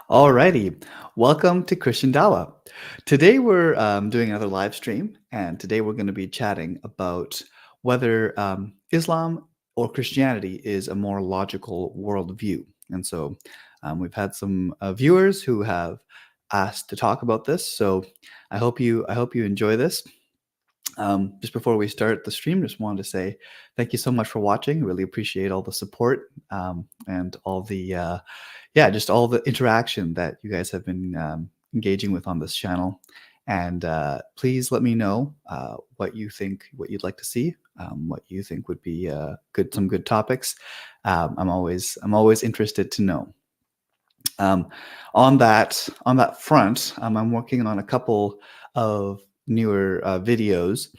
Alrighty, welcome to Christian Dawa. Today we're doing another live stream, and today we're going to be chatting about whether Islam or Christianity is a more logical worldview. And so we've had some viewers who have asked to talk about this. So I hope you enjoy this. Just before we start the stream, just wanted to say thank you so much for watching. Really appreciate all the support and all the just all the interaction that you guys have been engaging with on this channel. And please let me know what you think, what you'd like to see, what you think would be some good topics. I'm always interested to know. On that front, I'm working on a couple of newer videos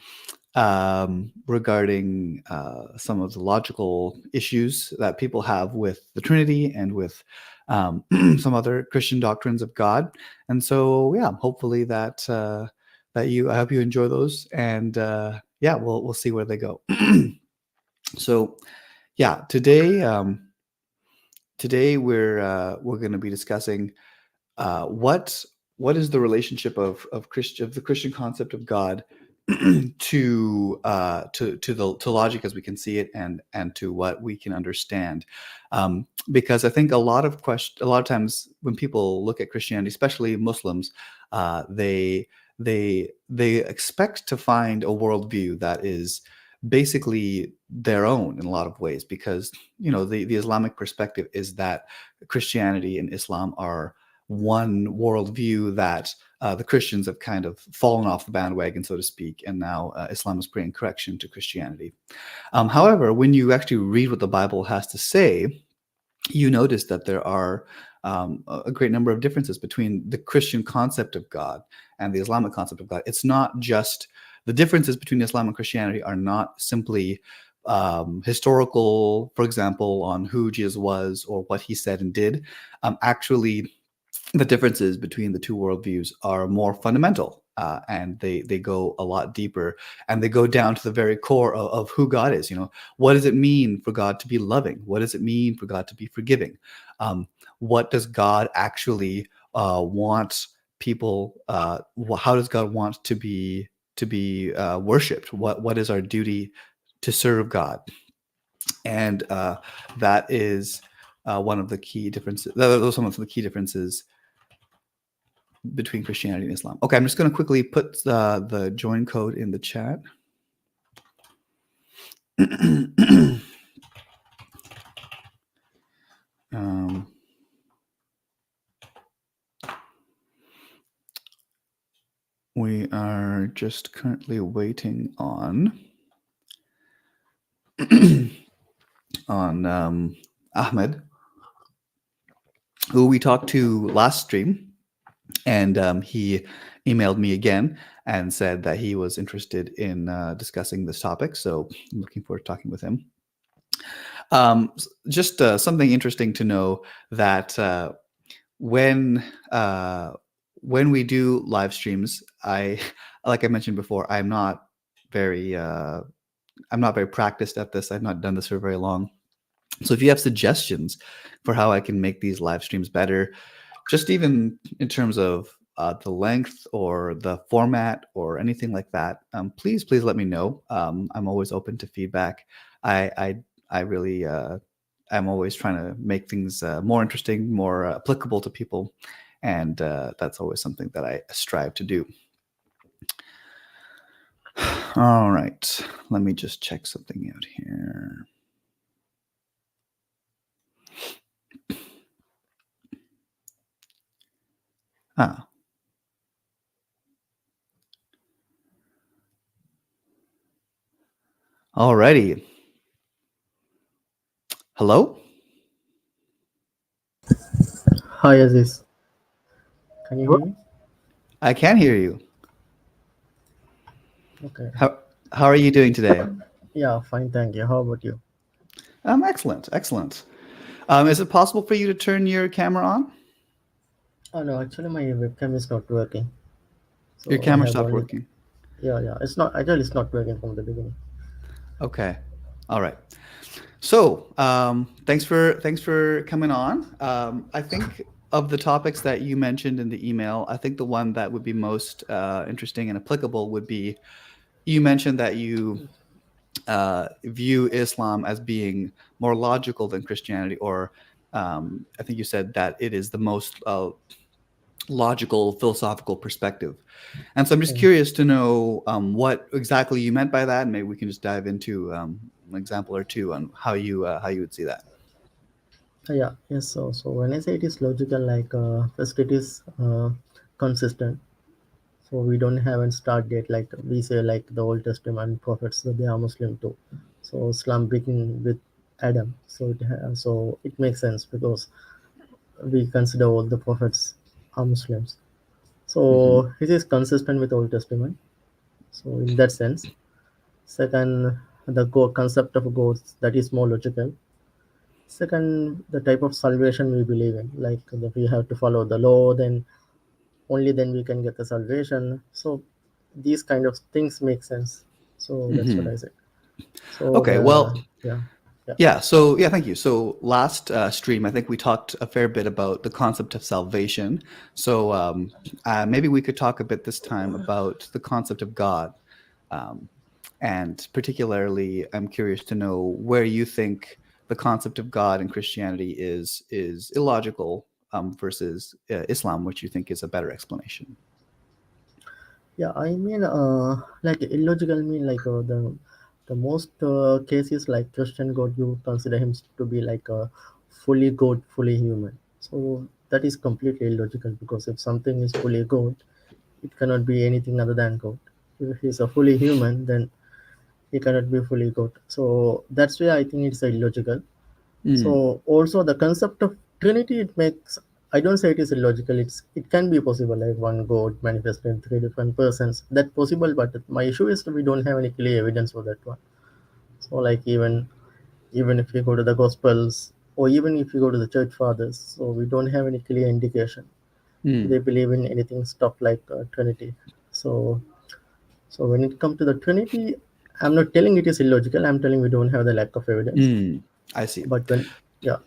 regarding some of the logical issues that people have with the Trinity and with some other Christian doctrines of God. And so, yeah, hopefully I hope you enjoy those, and we'll see where they go. So, yeah, today we're going to be discussing what is the relationship of the Christian concept of God to logic as we can see it, and to what we can understand, because I think a lot of times when people look at Christianity, especially Muslims, they expect to find a worldview that is basically their own in a lot of ways, because the Islamic perspective is that Christianity and Islam are one worldview, that the Christians have kind of fallen off the bandwagon, so to speak, and now Islam is bringing correction to Christianity. However, when you actually read what the Bible has to say, you notice that there are a great number of differences between the Christian concept of God and the Islamic concept of God. It's not just the differences between Islam and Christianity are not simply historical, for example, on who Jesus was or what he said and did. Actually, the differences between the two worldviews are more fundamental, and they go a lot deeper, and they go down to the very core of who God is. What does it mean for God to be loving? What does it mean for God to be forgiving? What does God actually want people? How does God want to be worshipped? What is our duty to serve God? And that is one of the key differences. Those are some of the key differences between Christianity and Islam. Okay, I'm just going to quickly put the join code in the chat. We are just currently waiting on Ahmed, who we talked to last stream. And he emailed me again and said that he was interested in discussing this topic. So I'm looking forward to talking with him. Just something interesting to know, that when we do live streams, like I mentioned before, I'm not very practiced at this. I've not done this for very long. So if you have suggestions for how I can make these live streams better, just even in terms of the length or the format or anything like that, please let me know. I'm always open to feedback. I really I'm always trying to make things more interesting, more applicable to people, and that's always something that I strive to do. All right, let me just check something out here. Alrighty. Hello? Hi, Aziz. Can you hear me? I can hear you. Okay. How are you doing today? Yeah, fine, thank you. How about you? Excellent. Is it possible for you to turn your camera on? Oh no, actually my webcam is not working. So Your I camera have stopped only working. yeah. It's not working from the beginning. Okay. All right. So thanks for coming on. I think of the topics that you mentioned in the email, I think the one that would be most interesting and applicable would be, you mentioned that you view Islam as being more logical than Christianity, or I think you said that it is the most logical philosophical perspective. And so I'm just Yeah, curious to know what exactly you meant by that, and maybe we can just dive into an example or two on how you would see that. yeah, yes. So when I say it is logical, like first it is consistent. So we don't have a start date like we say like the Old Testament prophets that they are Muslim too. So Islam begin with Adam. So it makes sense because we consider all the prophets are Muslims. Mm-hmm. So it is consistent with Old Testament. So in that sense, second, the concept of gods that is more logical. Second, the type of salvation we believe in, like that we have to follow the law, then only then we can get the salvation. So these kind of things make sense. So that's what Mm-hmm. I said. So Okay, well, yeah, yeah, yeah. So yeah, thank you. So last stream, I think we talked a fair bit about the concept of salvation. So maybe we could talk a bit this time about the concept of God. Um, and particularly, I'm curious to know where you think the concept of God in Christianity is illogical versus Islam, which you think is a better explanation. yeah. I mean, like illogical mean like the most cases like Christian God, you consider him to be like a fully God, fully human. So that is completely illogical because if something is fully God, it cannot be anything other than God. If he's a fully human, then he cannot be fully God. So that's why I think it's illogical. Mm, So also the concept of Trinity, it makes, I don't say it is illogical. It can be possible like one God manifested in three different persons. That possible, but my issue is we don't have any clear evidence for that one. So like even if you go to the Gospels or even if you go to the Church Fathers, so we don't have any clear indication they mm, believe in anything stuff like Trinity. So so when it comes to the Trinity, I'm not telling it is illogical. I'm telling we don't have the lack of evidence. mm. I see. But when, yeah,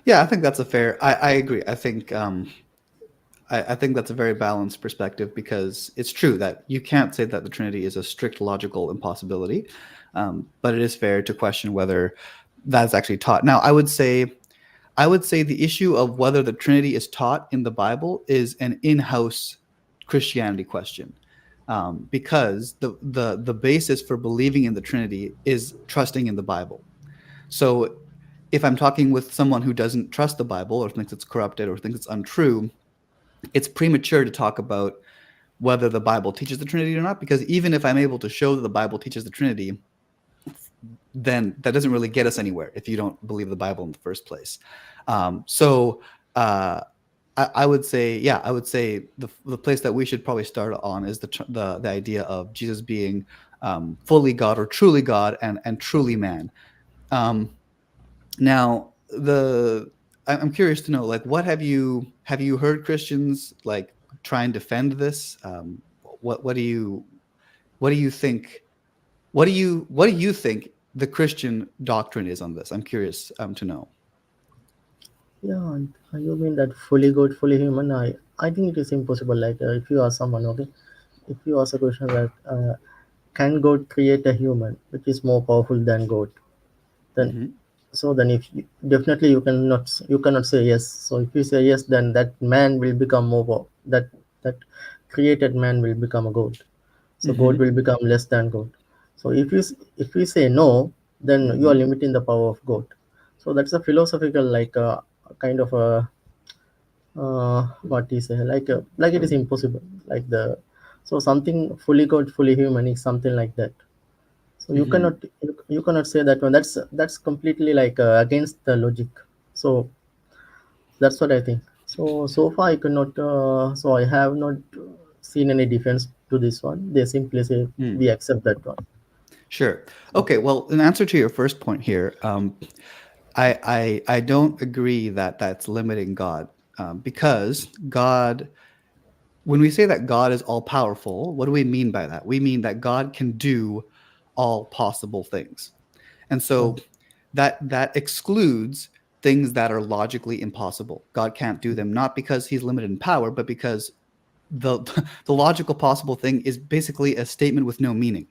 Yeah, I think that's a fair. I agree. I think that's a very balanced perspective because it's true that you can't say that the Trinity is a strict logical impossibility, but it is fair to question whether that's actually taught. Now, I would say the issue of whether the Trinity is taught in the Bible is an in-house Christianity question, because the basis for believing in the Trinity is trusting in the Bible. So if I'm talking with someone who doesn't trust the Bible or thinks it's corrupted or thinks it's untrue, it's premature to talk about whether the Bible teaches the Trinity or not, because even if I'm able to show that the Bible teaches the Trinity, then that doesn't really get us anywhere if you don't believe the Bible in the first place. So uh, I would say, yeah, I would say the place that we should probably start on is the idea of Jesus being fully God or truly God and truly man. Um, Now, I'm curious to know, like, what have you heard Christians like try and defend this? What do you what do you think? What do you think the Christian doctrine is on this? I'm curious to know. yeah, you mean that fully good, fully human? I think it is impossible. Like if you ask someone, okay, if you ask a question that can God create a human which is more powerful than God, then Hmm. so then if you, definitely you cannot say yes. So if you say yes, then that man will become more that created man will become a God. So God Hmm. will become less than God. So if we say no, then you are Hmm. limiting the power of God. So that's a philosophical like kind of a what you say like it is impossible like the so something fully God fully human is something like that. So Hmm. you cannot say that one. That's completely like against the logic. So that's what I think. So far I could not. So I have not seen any defense to this one. They simply say Mm. we accept that one. Sure. So Okay. Well, in answer to your first point here, I don't agree that that's limiting God, because God, when we say that God is all powerful, what do we mean by that? We mean that God can do all possible things. And yeah, so that excludes things that are logically impossible. God can't do them, not because he's limited in power, but because the the logical possible thing is basically a statement with no meaning.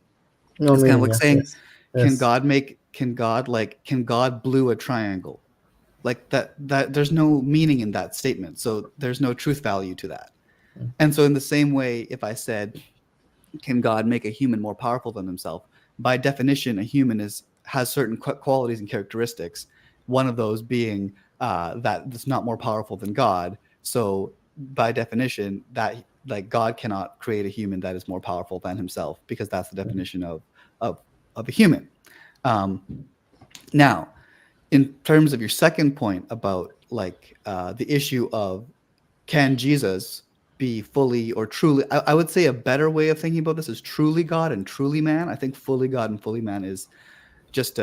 No It's kind of meaning. like Yes, saying, yes, yes. can God blue a triangle? Like that there's no meaning in that statement. So there's no truth value to that. And so in the same way, if I said, can God make a human more powerful than himself? By definition, a human has certain qualities and characteristics. One of those being that it's not more powerful than God. So by definition, that like God cannot create a human that is more powerful than himself, because that's the definition of of a human. Um, Now, in terms of your second point about like the issue of can Jesus be fully or truly, I would say a better way of thinking about this is truly God and truly man. I think fully God and fully man is just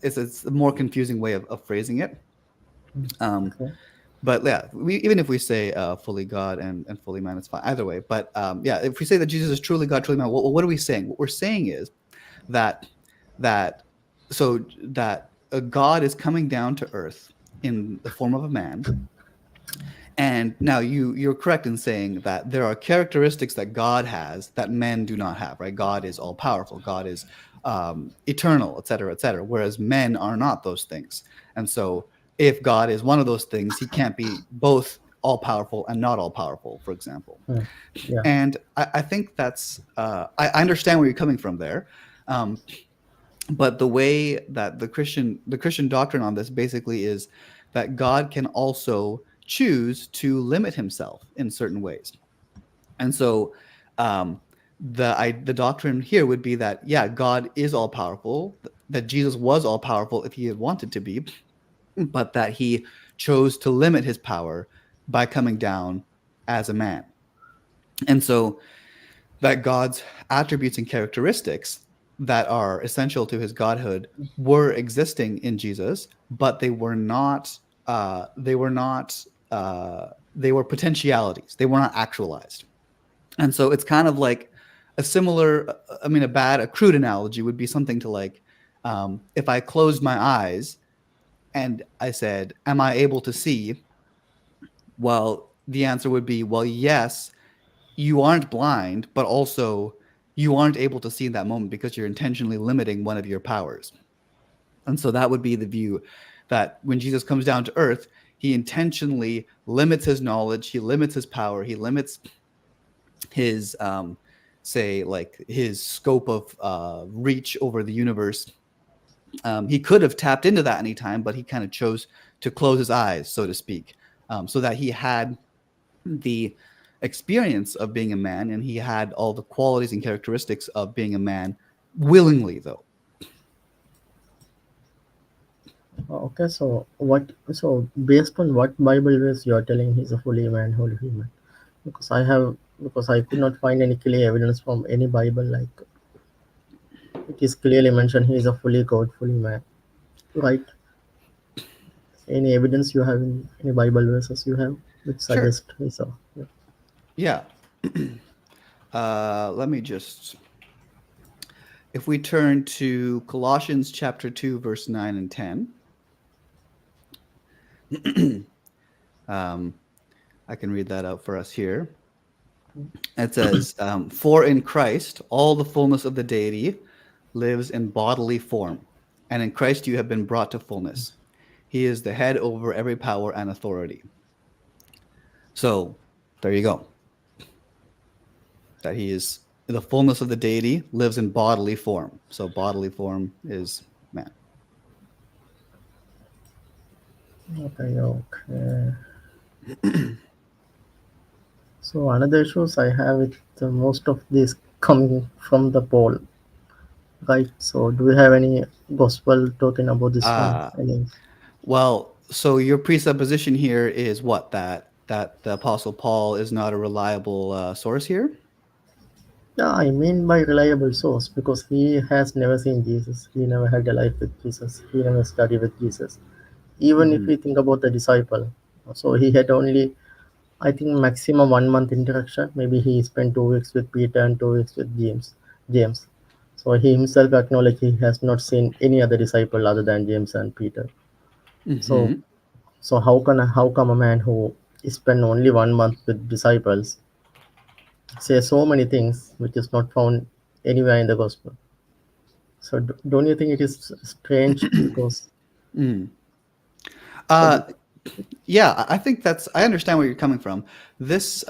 it's a more confusing way of phrasing it. Um, Okay. but yeah, even if we say fully God and fully man, it's fine either way. But yeah, if we say that Jesus is truly God, truly man, what are we saying? What we're saying is that that so that a God is coming down to earth in the form of a man. And now you're correct in saying that there are characteristics that God has that men do not have, right? God is all powerful, God is eternal, et cetera, whereas men are not those things. And so if God is one of those things, he can't be both all powerful and not all powerful, for example. Hmm. Yeah. And I think that's I understand where you're coming from there. Um, but the way that the Christian doctrine on this basically is that God can also choose to limit himself in certain ways. And so um, the doctrine here would be that, yeah, God is all powerful, that Jesus was all powerful if he had wanted to be, but that he chose to limit his power by coming down as a man. And so that God's attributes and characteristics that are essential to his godhood were existing in Jesus, but they were not. They were not. They were potentialities. They were not actualized. And so it's kind of like a similar. I mean, a crude analogy would be something to like, if I closed my eyes and I said, "Am I able to see?" Well, the answer would be, "Well, yes, you aren't blind, but also you aren't able to see in that moment because you're intentionally limiting one of your powers." And so that would be the view that when Jesus comes down to earth, he intentionally limits his knowledge, he limits his power, he limits his, say, like his scope of reach over the universe. He could have tapped into that anytime, but he kind of chose to close his eyes, so to speak, so that he had the experience of being a man and he had all the qualities and characteristics of being a man willingly, though. Okay. So what? So based on what Bible verse you are telling he's a fully man, wholly human? Because I could not find any clear evidence from any Bible like it is clearly mentioned he is a fully God, fully man. Right? Any evidence you have in any Bible verses you have which Sure. suggest he's a yeah. Yeah. Let me just, if we turn to Colossians chapter 2, verse 9 and 10, um, I can read that out for us here. It says, "For in Christ all the fullness of the deity lives in bodily form, and in Christ you have been brought to fullness. He is the head over every power and authority." So there you go. That he is the fullness of the deity lives in bodily form. So bodily form is man. Okay, okay. So another issues I have with most of this coming from the pole, right? So do we have any gospel talking about this one? Ah, Any? well, so your presupposition here is what, that the Apostle Paul is not a reliable source here. Yeah, I mean by reliable source because he has never seen Jesus. He never had a life with Jesus. He never studied with Jesus. Even if Hmm. we think about the disciple, so he had only I think maximum 1 month interaction. Maybe he spent 2 weeks with Peter and 2 weeks with James. James. So he himself acknowledged he has not seen any other disciple other than James and Peter. So Hmm. So how come a man who spent only 1 month with disciples say so many things which is not found anywhere in the gospel? So don't you think it is strange? Because Mm. so Uh, Yeah, I think that's I understand where you're coming from. This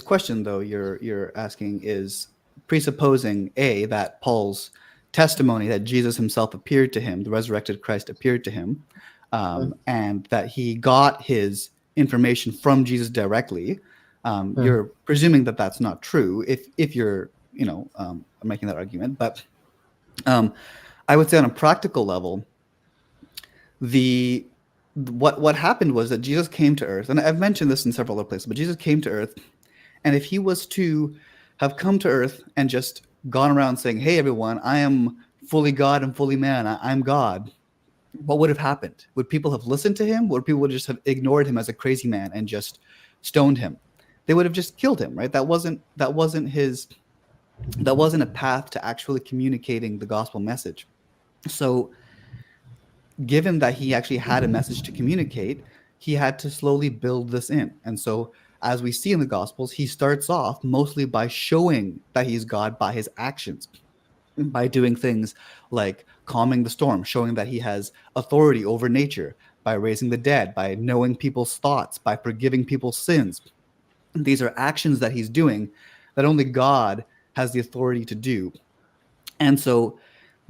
question though you're asking is presupposing A, that Paul's testimony that Jesus himself appeared to him, the resurrected Christ appeared to him, mm, and that he got his information from Jesus directly. mm, You're presuming that that's not true if you're making that argument, but um, I would say on a practical level, the what happened was that Jesus came to earth, and I've mentioned this in several other places, but Jesus came to earth, and if he was to have come to earth and just gone around saying, "Hey everyone, I am fully God and fully man, I'm God," what would have happened? Would people have listened to him? Would people just have ignored him as a crazy man and just stoned him? They would have just killed him, right? That wasn't a path to actually communicating the gospel message. So given that he actually had a message to communicate, he had to slowly build this in. And so, as we see in the Gospels, he starts off mostly by showing that he's God by his actions, by doing things like calming the storm, showing that he has authority over nature, by raising the dead, by knowing people's thoughts, by forgiving people's sins. These are actions that he's doing that only God has the authority to do. And so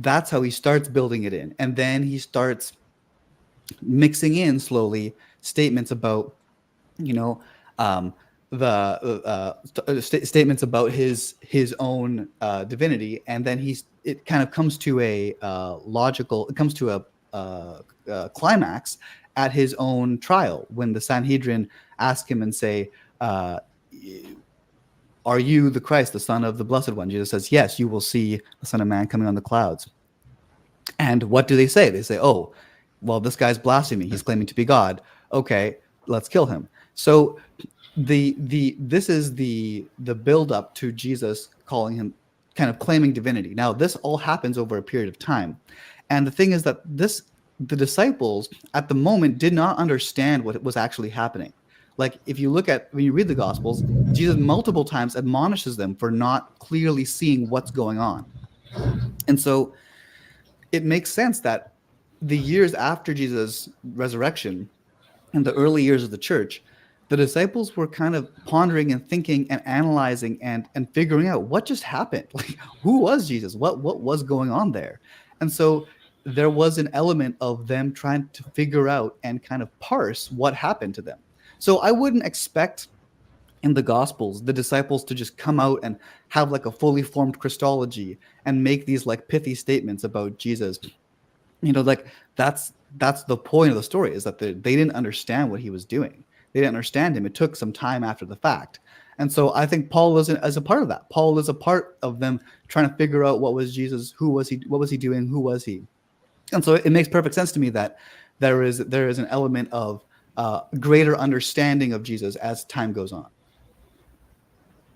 that's how he starts building it in. And then he starts mixing in slowly statements about you know um, the statements about his own divinity, and then it kind of comes to a logical it comes to climax at his own trial when the Sanhedrin ask him and say, "Are you the Christ, the Son of the Blessed One?" Jesus says, "Yes, you will see the Son of Man coming on the clouds." And what do they say? They say, "Oh, well, this guy's blaspheming. He's claiming to be God. Okay, let's kill him." So this is the build up to Jesus calling him, kind of claiming divinity. Now, this all happens over a period of time. And the thing is that the disciples at the moment did not understand what was actually happening. Like if you look at when you read the gospels, Jesus multiple times admonishes them for not clearly seeing what's going on. And so it makes sense that the years after Jesus' resurrection, in the early years of the church, the disciples were kind of pondering and thinking and analyzing and figuring out what just happened. Like, who was Jesus? What was going on there? And so there was an element of them trying to figure out and kind of parse what happened to them. So I wouldn't expect in the gospels the disciples to just come out and have like a fully formed Christology and make these like pithy statements about Jesus. Like that's the point of the story, is that they didn't understand what he was doing. They didn't understand him. It took some time after the fact. And so I think Paul is as a part of that. Paul is a part of them trying to figure out what was Jesus, who was he, what was he doing, who was he. And so it makes perfect sense to me that there is an element of greater understanding of Jesus as time goes on.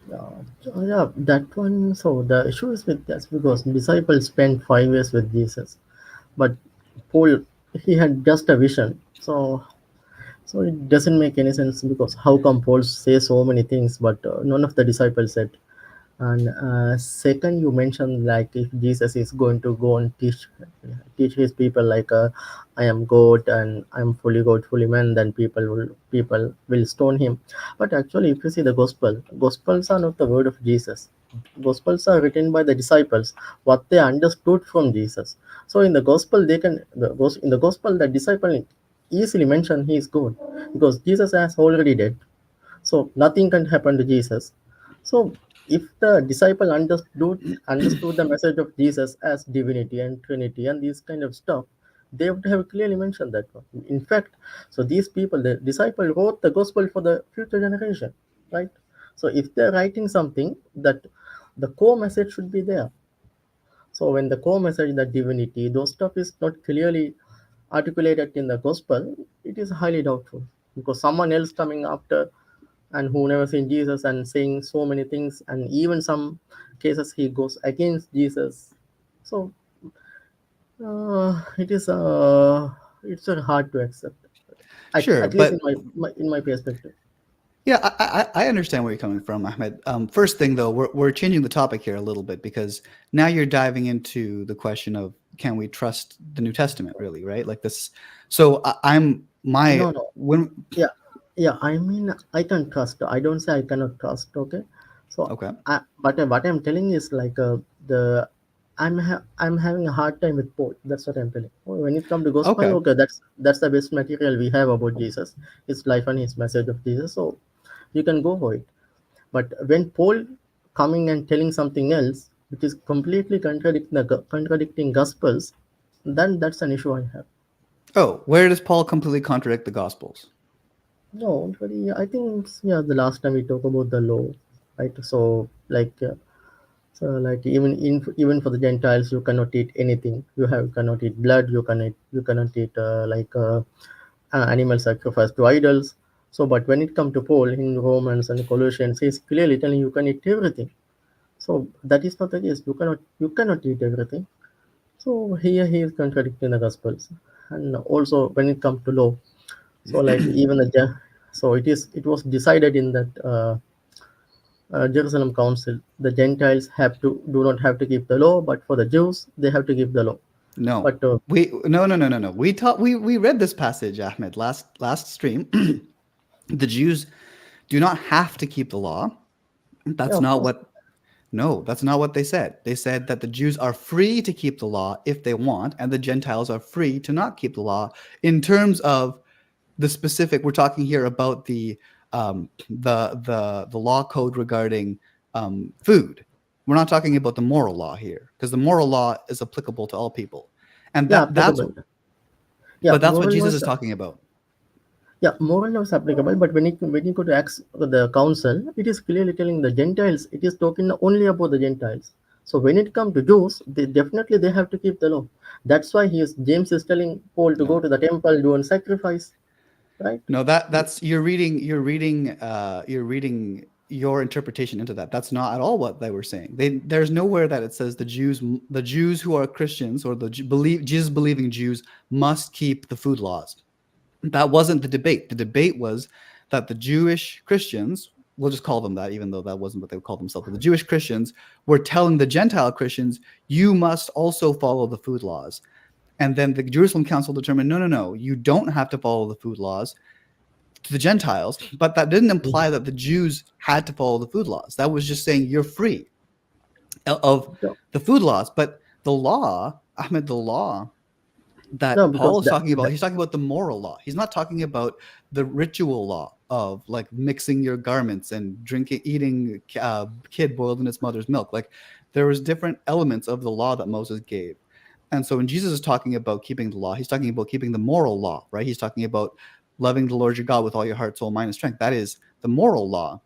yeah, that one. So the issue is with that's because disciples spent 5 years with Jesus, but Paul, he had just a vision. So it doesn't make any sense because how come Paul say so many things, but none of the disciples said. And second, you mentioned like if Jesus is going to go and teach his people like I am God and I'm fully God, fully man, then people will stone him. But actually, if you see the Gospels are not the word of Jesus. Gospels are written by the disciples, what they understood from Jesus. So in the gospel, in the gospel the disciple easily mention he is God because Jesus has already dead, so nothing can happen to Jesus. So if the disciple understood the message of Jesus as divinity and Trinity and these kind of stuff, they would have clearly mentioned that one. In fact, so these people, the disciple wrote the gospel for the future generation, right? So if they're writing something, that the core message should be there. So when the core message, the divinity, those stuff is not clearly articulated in the gospel, it is highly doubtful because someone else coming after and who never seen Jesus and saying so many things, and even some cases he goes against Jesus. So it is it's hard to accept. Sure, at least in but in my perspective. yeah, I understand where you're coming from, Ahmed. First thing though, we're changing the topic here a little bit because now you're diving into the question of can we trust the New Testament really, right? Like this. So I'm my No, no. when Yeah, yeah. I mean, I can trust. I don't say I cannot trust. Okay, so okay, but what I'm telling is like the I'm having a hard time with Paul. That's what I'm telling. When it comes to gospel, okay, okay, that's the best material we have about Jesus, his life and his message of Jesus. So you can go for it. But when Paul coming and telling something else, which is completely contradicting gospels, then that's an issue I have. oh, where does Paul completely contradict the Gospels? No, very. I think yeah. The last time we talked about the law, right? So like even for the Gentiles, you cannot eat anything. You cannot eat blood. You cannot eat animal sacrifice to idols. So, but when it comes to Paul in Romans and Colossians, he's clearly telling you can eat everything. So that is not the case. You cannot eat everything. So here he is contradicting the Gospels, and also when it comes to law. So like even so it was decided in that Jerusalem Council, the Gentiles have to do not have to keep the law, but for the Jews they have to keep the law. No, But we no. We read this passage, Ahmed, last stream. The Jews do not have to keep the law. yeah, That's of not course, what No, that's not what they said. They said that the Jews are free to keep the law if they want, and the Gentiles are free to not keep the law in terms of the specific. We're talking here about the law code regarding food. We're not talking about the moral law here because the moral law is applicable to all people, and yeah, that's applicable. Yeah, but that's what moral Jesus is laws. talking about. Yeah, moral laws applicable. But when you go to Acts, the council, it is clearly telling the Gentiles. It is talking only about the Gentiles. So when it comes to Jews, they have to keep the law. That's why James is telling Paul to go No, to the temple, do and sacrifice, right? no, that's you're reading your interpretation into that. That's not at all what they were saying. There's nowhere that it says the Jews who are Christians or the believe Jesus believing Jews must keep the food laws. That wasn't the debate. The debate was that the Jewish Christians, we'll just call them that, even though that wasn't what they would call themselves, but the Jewish Christians were telling the Gentile Christians, you must also follow the food laws. And then the Jerusalem Council determined, no, you don't have to follow the food laws to the Gentiles, but that didn't imply that the Jews had to follow the food laws. That was just saying you're free of No, the food laws. But the law, Ahmed, the law no, that because Paul is talking about, he's talking about the moral law. He's not talking about the ritual law of like mixing your garments and eating kid boiled in its mother's milk. Like there was different elements of the law that Moses gave. And so when Jesus is talking about keeping the law, he's talking about keeping the moral law, right? He's talking about loving the Lord your God with all your heart, soul, mind, and strength. That is the moral law.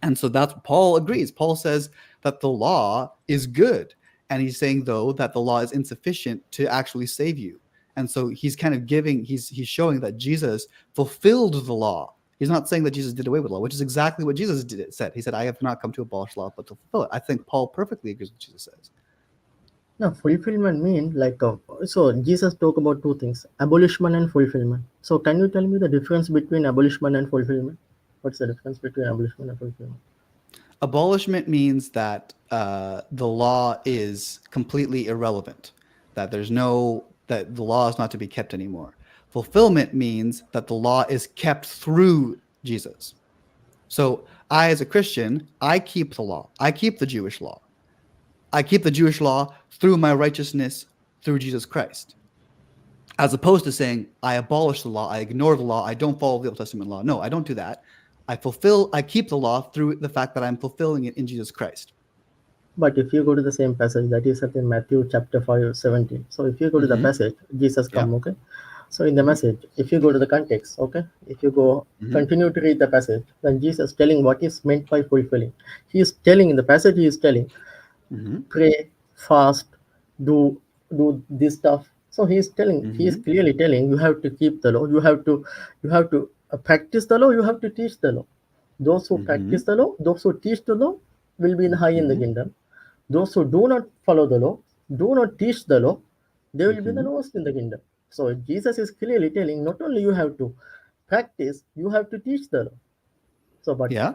And so that's Paul agrees. Paul says that the law is good. And he's saying, though, that the law is insufficient to actually save you. And so he's kind of he's showing that Jesus fulfilled the law. He's not saying that Jesus did away with law, which is exactly what Jesus said. He said, I have not come to abolish law, but to fulfill it. I think Paul perfectly agrees with what Jesus says. no, fulfillment mean like so Jesus talk about two things: abolishment and fulfillment. So can you tell me the difference between abolishment and fulfillment? What's the difference between abolishment and fulfillment? Abolishment means that the law is completely irrelevant, that that the law is not to be kept anymore. Fulfillment means that the law is kept through Jesus. So I, as a Christian, I keep the law. I keep the Jewish law. I keep the Jewish law through my righteousness through Jesus Christ, as opposed to saying I abolish the law, I ignore the law, I don't follow the Old Testament law. No, I don't do that. I keep the law through the fact that I'm fulfilling it in Jesus Christ. But if you go to the same passage, that is at in Matthew chapter 5, 17. So if you go to the Mm-hmm. passage, Jesus Yeah. come, okay? So in the Mm-hmm. message, if you go to the context, okay? If you go Mm-hmm. continue to read the passage, then Jesus telling what is meant by fulfilling. He is telling in the passage, he is telling, Mm-hmm. pray, fast, do this stuff. So he is Mm-hmm. clearly telling you have to keep the law. You have to practice the law. You have to teach the law. Those who Mm-hmm. practice the law, those who teach the law, will be in high in the Mm-hmm. kingdom. Those who do not follow the law, do not teach the law, they will be the Mm-hmm. lowest in the kingdom. So Jesus is clearly telling not only you have to practice, you have to teach the law. So, but Yeah,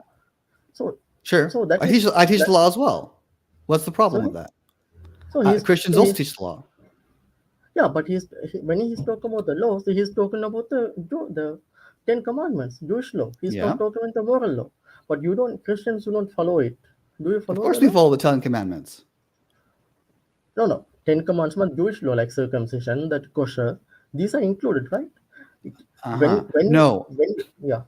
so sure. so that is I teach that. the law as well. What's the problem Sorry. with that? So Christians also teach the law. yeah, but when he's talking about the laws, he's talking about the Ten Commandments, Jewish law. He's not Yeah, talking about the moral law. But you don't Christians do not follow it. Do you of follow the course we law? follow the Ten Commandments. No, no. Ten Commandments, Jewish law like circumcision, that kosher, these are included, right? Uh-huh. No, When yeah,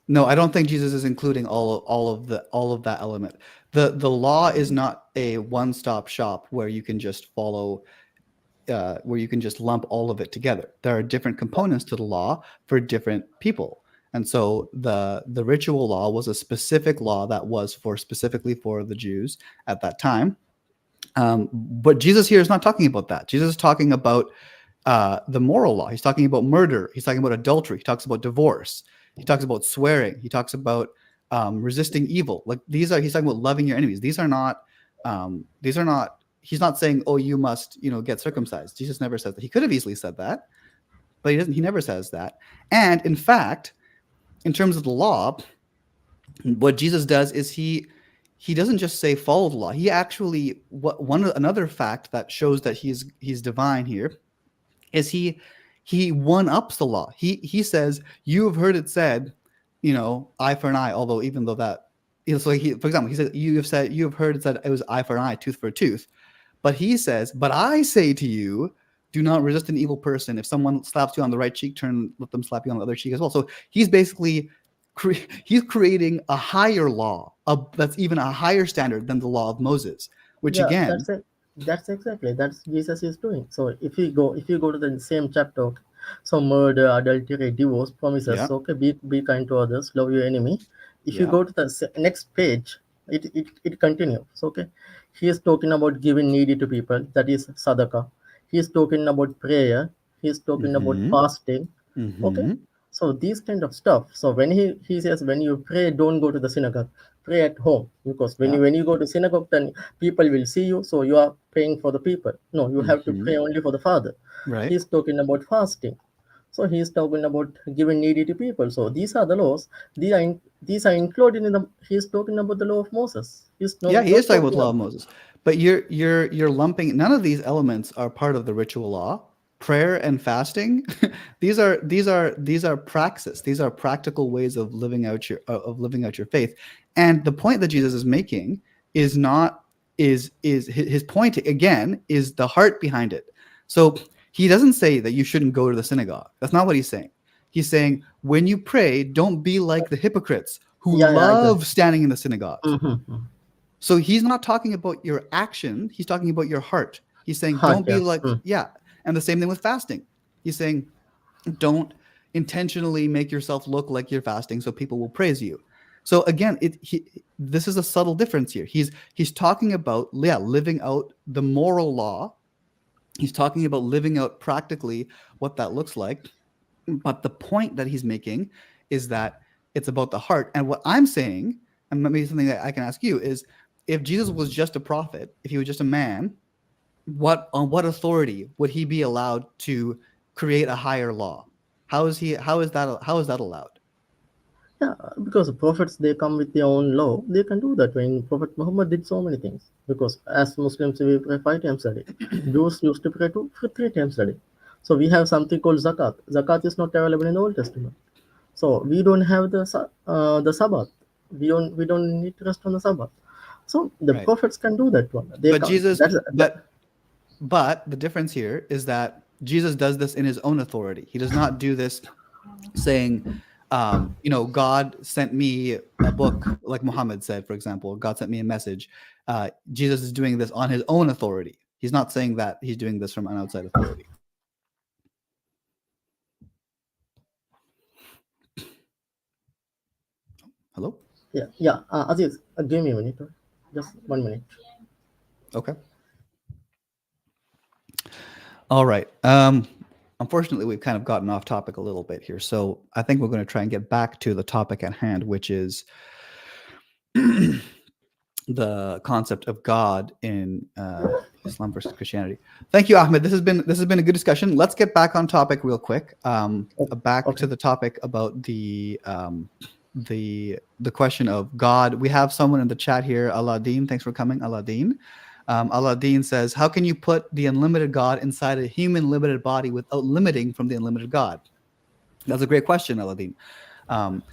no, I don't think Jesus is including all of that element. The law is not a one-stop shop where you can just follow where you can just lump all of it together. There are different components to the law for different people. And so the ritual law was a specific law that was for specifically for the Jews at that time. But Jesus here is not talking about that. Jesus is talking about the moral law. He's talking about murder. He's talking about adultery. He talks about divorce. He talks about swearing. He talks about resisting evil. Like he's talking about loving your enemies. These are not. He's not saying, "Oh, you must, get circumcised." Jesus never says that. He could have easily said that, but he doesn't. He never says that. And in fact, in terms of the law, what Jesus does is he doesn't just say follow the law. He actually another fact that shows that he's divine here is he one ups the law. He says, you have heard it said, eye for an eye. Although even though that, so for example, he said you have heard it said it was eye for an eye, tooth for a tooth. But he says, but I say to you, do not resist an evil person. If someone slaps you on the right cheek, let them slap you on the other cheek as well. So he's basically he's creating a higher law, that's even a higher standard than the law of Moses, which yeah, again, that's it. That's exactly that's Jesus is doing. So if you go to the same chapter, okay, so murder, adultery, divorce, promises. yeah, Okay, be kind to others, love your enemy. If you yeah, go to the next page, it continues. Okay, he is talking about giving needy to people. That is sadaqah. He is talking about prayer. He is talking about mm-hmm, fasting. Okay, mm-hmm, so these kind of stuff. So when he says when you pray, don't go to the synagogue. Pray at home, because when yeah, you go to synagogue, then people will see you, so you are praying for the people. No, you have to mm-hmm, pray only for the Father. right. He's talking about fasting. So he's talking about giving needy to people. So these are the laws. These are included in the. He's talking about the law of Moses. He's Yeah, he is not talking about talking the law of about. Moses. But you're lumping, none of these elements are part of the ritual law. Prayer and fasting, these are praxis. These are practical ways of living out your faith. And the point that Jesus is making is not is his point again is the heart behind it. So he doesn't say that you shouldn't go to the synagogue. That's not what he's saying. He's saying when you pray, don't be like the hypocrites who Yeah, yeah, I got. love standing in the synagogues. Mm-hmm. So he's not talking about your action, he's talking about your heart. He's saying, Heart, don't be yeah. like, yeah. And the same thing with fasting. He's saying, don't intentionally make yourself look like you're fasting so people will praise you. So again, this is a subtle difference here. He's talking about, yeah, living out the moral law. He's talking about living out practically what that looks like. But the point that he's making is that it's about the heart. And what I'm saying, and maybe something that I can ask you, is if Jesus was just a prophet, if he was just a man, on what authority would he be allowed to create a higher law? How is that allowed? Yeah, because the prophets they come with their own law. They can do that. When Prophet Muhammad did so many things. Because as Muslims we pray 5 times a day. Jews used to pray 3 times a day. So we have something called zakat. Zakat is not available in the Old Testament. So we don't have the Sabbath. We don't need to rest on the Sabbath. So the Right. prophets can do that one. They But can. Jesus, That's that, but the difference here is that Jesus does this in his own authority. He does not do this saying, God sent me a book, like Muhammad said, for example, God sent me a message. Jesus is doing this on his own authority. He's not saying that he's doing this from an outside authority. Hello? yeah, yeah. Aziz, give me a minute. Just 1 minute. Okay. All right. Unfortunately, we've kind of gotten off topic a little bit here. So I think we're going to try and get back to the topic at hand, which is the concept of God in Islam versus Christianity. Thank you, Ahmed. This has been a good discussion. Let's get back on topic real quick. Back to Okay. the topic about the question of God. We have someone in the chat here, Aladdin. Thanks for coming, Aladdin. Aladdin says, "How can you put the unlimited God inside a human limited body without limiting from the unlimited God?" That's a great question, Aladdin. Um,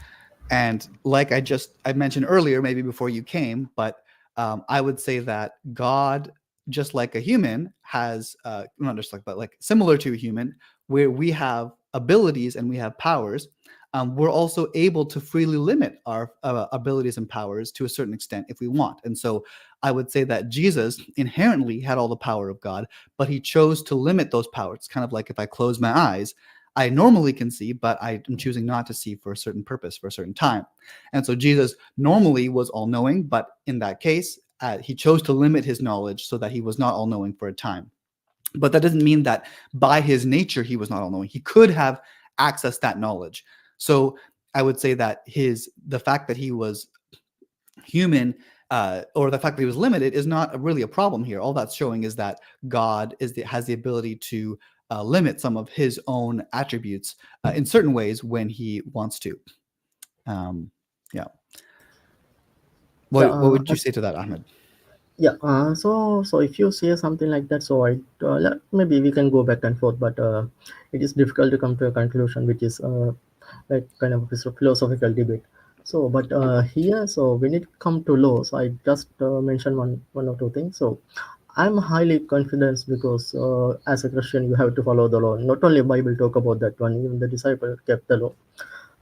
and like I mentioned earlier, maybe before you came, but I would say that God, just like a human, has not just like, but like similar to a human, where we have abilities and we have powers. We're also able to freely limit our abilities and powers to a certain extent if we want. And so I would say that Jesus inherently had all the power of God, but he chose to limit those powers. It's kind of like if I close my eyes, I normally can see, but I am choosing not to see for a certain purpose, for a certain time. And so Jesus normally was all knowing, but in that case, he chose to limit his knowledge so that he was not all knowing for a time. But that doesn't mean that by his nature he was not all knowing. He could have accessed that knowledge. So I would say that the fact that he was human, or the fact that he was limited, is not really a problem here. All that's showing is that God has the ability to limit some of his own attributes in certain ways when he wants to. Yeah. Yeah. What would you say to that, Ahmed? Yeah. So if you say something like that, so maybe we can go back and forth, but it is difficult to come to a conclusion, which is like kind of a philosophical debate. So, but here, so when it come to law, so I just mentioned one or two things. So I'm highly confident because as a Christian, you have to follow the law. Not only Bible talk about that one, even the disciple kept the law.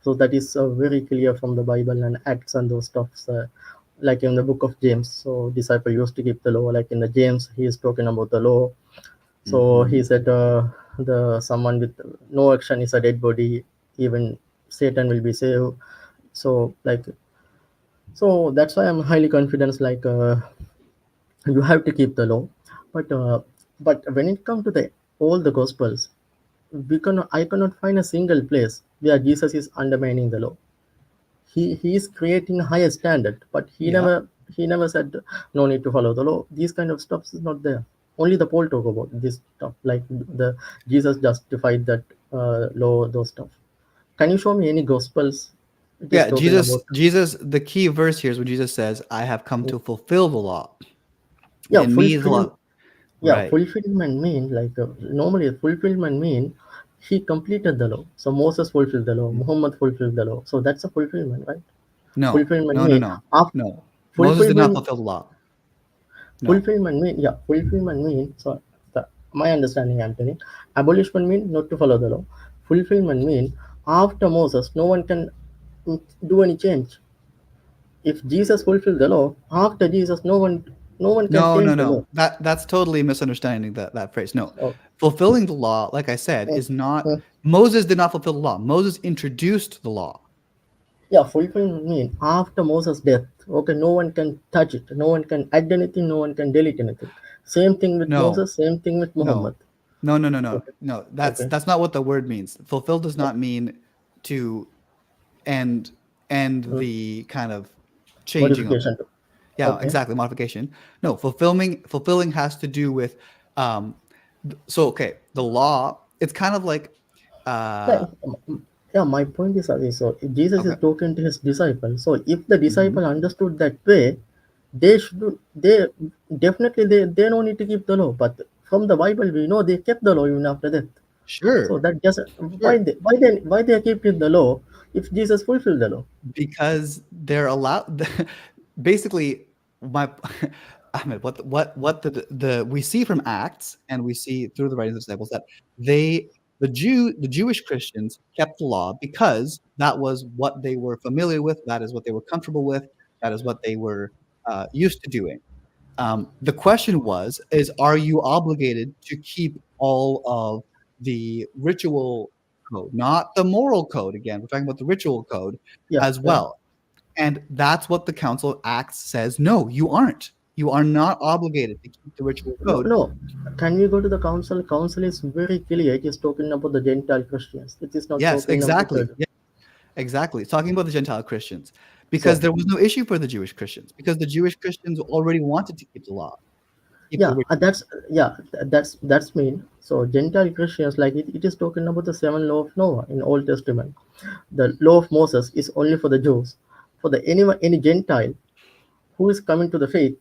So that is very clear from the Bible and Acts and those stuffs. Like in the book of James, so disciple used to keep the law. Like in the James, he is talking about the law. So Mm-hmm. he said the someone with no action is a dead body. Even Satan will be saved. So like, so that's why I'm highly confident. Like you have to keep the law, but when it comes to the all the gospels, I cannot find a single place where Jesus is undermining the law. He is creating a higher standard, but Yeah. he never said no need to follow the law. These kind of stuff is not there. Only the Paul talk about this stuff, like the Jesus justified that law, those stuff. Can you show me any gospels it is Yeah. talking Jesus, about? Jesus, the key verse here is when Jesus says, I have come to fulfill the law. Yeah, In me, the fulfilling. law. Yeah, Right. fulfillment mean like normally fulfillment mean he completed the law. So Moses fulfilled the law, Muhammad fulfilled the law. So that's a fulfillment, right? No, Fulfillment no, no, mean no, after no. Moses did not fulfillment fulfill the law. No. fulfillment mean, yeah, fulfillment mean, so my understanding I'm telling, abolishment mean not to follow the law. Fulfillment mean after Moses no one can do any change. If Jesus fulfilled the law, after Jesus no one can No, no, change the law. no. That's totally misunderstanding that phrase. No. So Fulfilling the law, like I said, mm, is not mm. Moses did not fulfill the law. Moses introduced the law. Yeah, fulfillment mean after Moses' death, okay, no one can touch it, no one can add anything, no one can delete anything. Same thing with No. Moses, same thing with Muhammad. No. No, no, no, no. Okay, No. That's okay, that's not what the word means. Fulfill does okay. not mean to end end Mm. the kind of changing of it. Modification. Yeah, Okay. exactly. Modification. No, fulfilling has to do with so okay, the law, it's kind of like Yeah, uh yeah. My point is, so if Jesus is okay. talking to his disciples. So if the Mhm. disciple understood that way, they should they definitely they don't need to keep the law. But from the Bible, we know they kept the law even after death. So Sure. that just Sure. why they are keeping the law if Jesus fulfilled the law? Because they're allowed basically my Ahmed, what the we see from Acts and we see through the writings of the disciples that they the Jewish Christians kept the law because that was what they were familiar with, that is what they were comfortable with, that is what they were used to doing. The question is are you obligated to keep all of the ritual code, not the moral code? Again, we're talking about the ritual code Yeah, as yeah. well. And that's what the Council of Acts says. No, you aren't. You are not obligated to keep the ritual No, code. no. Can we go to the council? Council is very clear. It is talking about the Gentile Christians. It is not Yes, talking about exactly. the. Yeah, exactly. It's talking about the Gentile Christians because So there was no issue for the Jewish Christians, because the Jewish Christians already wanted to keep the law, keep the yeah, ritual. that's mean. So Gentile Christians, like it is talking about the seven law of Noah in Old Testament. The law of Moses is only for the Jews. For the any Gentile who is coming to the faith,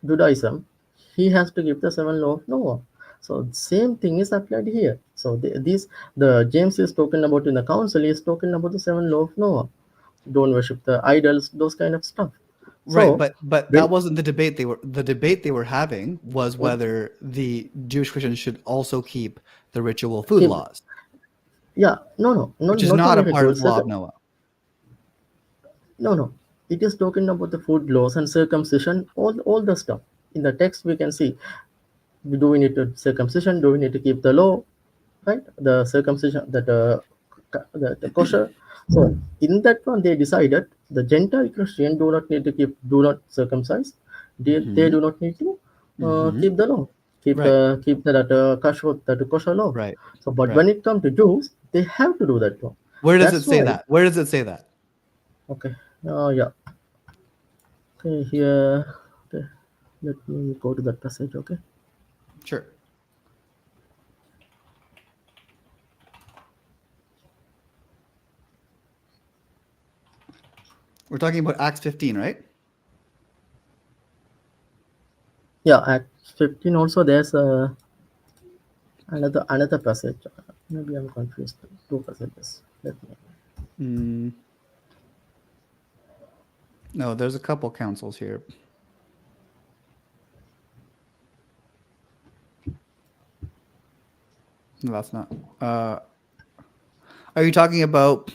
Judaism, he has to give the seven law of Noah. So same thing is applied here. So the James is talking about in the council is talking about the seven law of Noah. Don't worship the idols, those kind of stuff. Right, So but that when wasn't the debate they were having was mm, whether the Jewish Christians should also keep the ritual food keep, laws, yeah, no, which is not not only a part of rituals. the law of Noah. No, it is talking about the food laws and circumcision, all the stuff. In the text, we can see, do we need to circumcision? Do we need to keep the law? Right? The circumcision, the kosher. So in that one, they decided the Gentile Christian do not circumcise. They Hmm. do not need to Hmm. keep the law, Right, keep the that kosher law. right, So, but right. when it comes to Jews, they have to do that law. Where does it That's say why. that? Where does it say that? Okay. Yeah. Okay. Here. Okay. Let me go to that passage. Okay. Sure. We're talking about Acts 15, right? Yeah. At 15 also there's another passage. Maybe I'm confused. Two passages. Let me. Mm, no, there's a couple councils here. No, that's not. Are you talking about?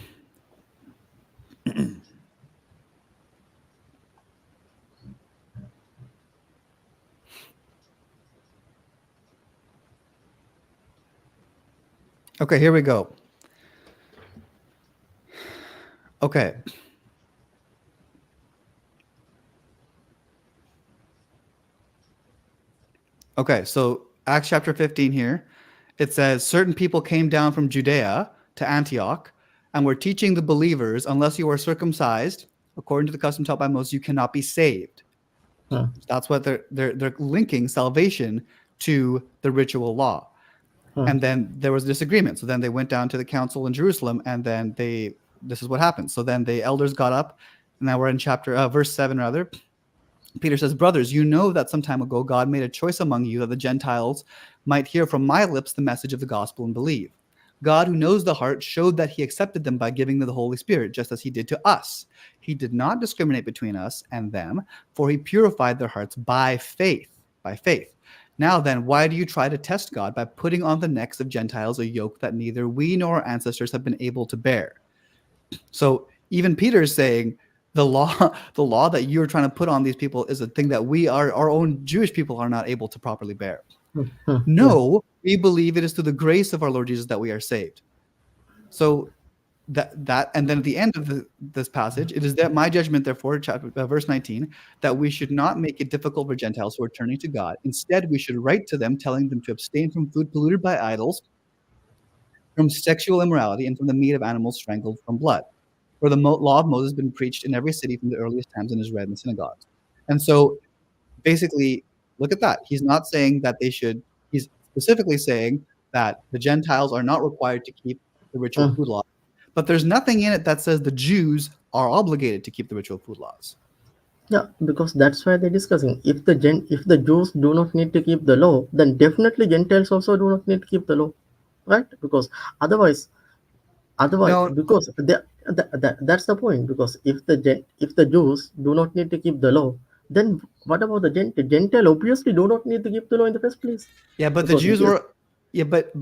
Okay, here we go. Okay. Okay, so Acts chapter 15 here, it says, certain people came down from Judea to Antioch and were teaching the believers, unless you are circumcised, according to the custom taught by Moses, you cannot be saved. Hmm. So that's what they're linking salvation to the ritual law. Hmm. And then there was a disagreement. So then they went down to the council in Jerusalem, and then this is what happened. So then the elders got up, and now we're in verse 7 rather. Peter says, brothers, you know that some time ago God made a choice among you that the Gentiles might hear from my lips the message of the gospel and believe. God, who knows the heart, showed that he accepted them by giving them the Holy Spirit, just as he did to us. He did not discriminate between us and them, for he purified their hearts by faith. By faith. Now then, why do you try to test God by putting on the necks of Gentiles a yoke that neither we nor our ancestors have been able to bear? So even Peter is saying the law that you're trying to put on these people is a thing that our own Jewish people are not able to properly bear. Hmm. Hmm. Yeah. No, we believe it is through the grace of our Lord Jesus that we are saved. So and then at the end of this passage, it is that my judgment, therefore, verse 19, that we should not make it difficult for Gentiles who are turning to God. Instead, we should write to them, telling them to abstain from food polluted by idols, from sexual immorality, and from the meat of animals strangled from blood. For the law of Moses has been preached in every city from the earliest times and is read in the synagogues. And so basically, look at that. He's not saying that he's specifically saying that the Gentiles are not required to keep the ritual Hmm. food law. But there's nothing in it that says the Jews are obligated to keep the ritual food laws. Yeah, because that's why they're discussing. If the Jews do not need to keep the law, then definitely Gentiles also do not need to keep the law, right? Because otherwise, No, because that's the point. Because if the Jews do not need to keep the law, then what about the Gentile? Gentile obviously do not need to keep the law in the first place, yeah, but the because it Jews is. were, yeah, but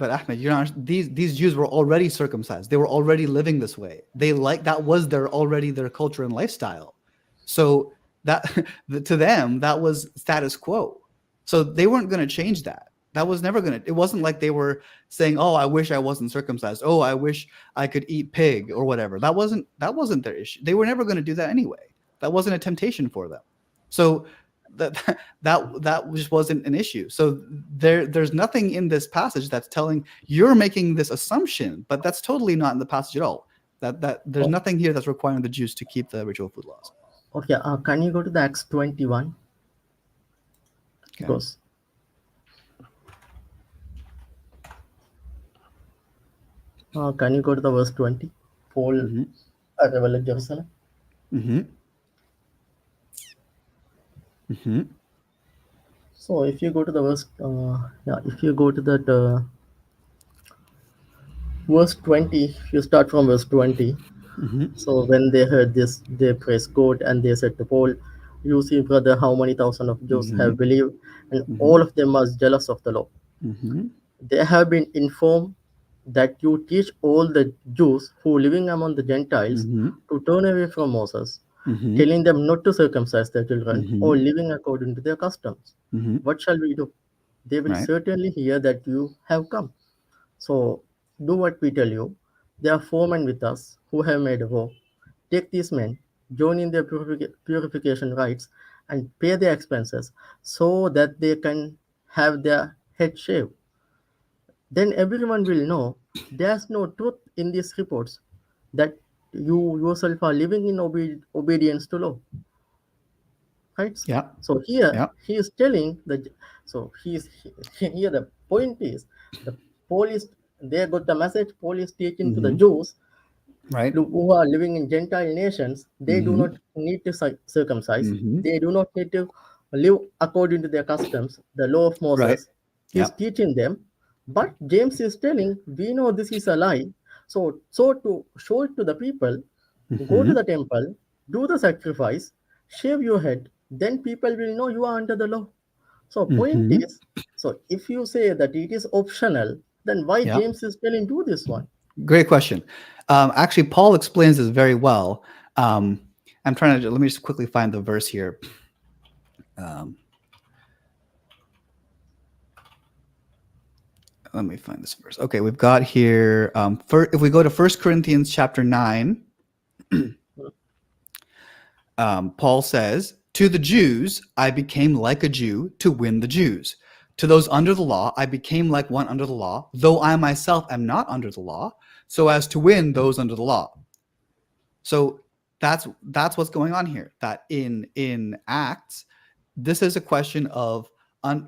Ahmed, you're not, these Jews were already circumcised. They were already living this way. That was their culture and lifestyle. So that to them that was status quo. So they weren't going to change that. That was never going to. It wasn't like they were saying, "Oh, I wish I wasn't circumcised. Oh, I wish I could eat pig or whatever." That wasn't their issue. They were never going to do that anyway. That wasn't a temptation for them. So that that just wasn't an issue. So there's nothing in this passage that's telling you're making this assumption, but that's totally not in the passage at all. That there's Oh, nothing here that's requiring the Jews to keep the ritual food laws. okay. Can you go to the Acts 21? Okay. Because can you go to the verse 20? Paul Mm-hmm. arrival at Jerusalem. Mm-hmm. Mm-hmm. So if you go to the verse, yeah, if you go to that verse 20, if you start from verse 20. Mm-hmm. So when they heard this, they praised God, and they said to Paul, "You see, brother, how many thousand of Jews Mm-hmm. have believed, and Mm-hmm. all of them are jealous of the law. Mm-hmm. They have been informed that you teach all the Jews who living among the Gentiles Mm-hmm. to turn away from Moses, Mm-hmm. telling them not to circumcise their children or Mm-hmm. living according to their customs. Mm-hmm. What shall we do? They will Right. certainly hear that you have come. So do what we tell you. There are 4 men with us who have made a vow. Take these men, join in their purification rites, and pay their expenses so that they can have their head shaved. Then everyone will know there's no truth in these reports, that you yourself are living in obedience to law. Right? Yeah. So here Yeah. he is telling the, so here the point is, the police, they got the message. Paul is teaching to the Mm-hmm. Jews Right. who are living in Gentile nations. They do Mm-hmm. not need to circumcise. Mm-hmm. They do not need to live according to their customs, the law of Right. Moses. He's Yeah. teaching them. But James is telling, we know this is a lie. So to show it to the people, go to Mm-hmm. the temple, do the sacrifice, shave your head, then people will know you are under the law. So point Mm-hmm. is, so if you say that it is optional, then why Yeah. James is telling do this one? Great question. Actually, Paul explains this very well. I'm trying to let me just quickly find the verse here. Let me find this verse. Okay, we've got here. If we go to 1 Corinthians chapter 9, Paul says, "To the Jews, I became like a Jew to win the Jews. To those under the law, I became like one under the law, though I myself am not under the law, so as to win those under the law." So that's what's going on here. That in Acts, this is a question of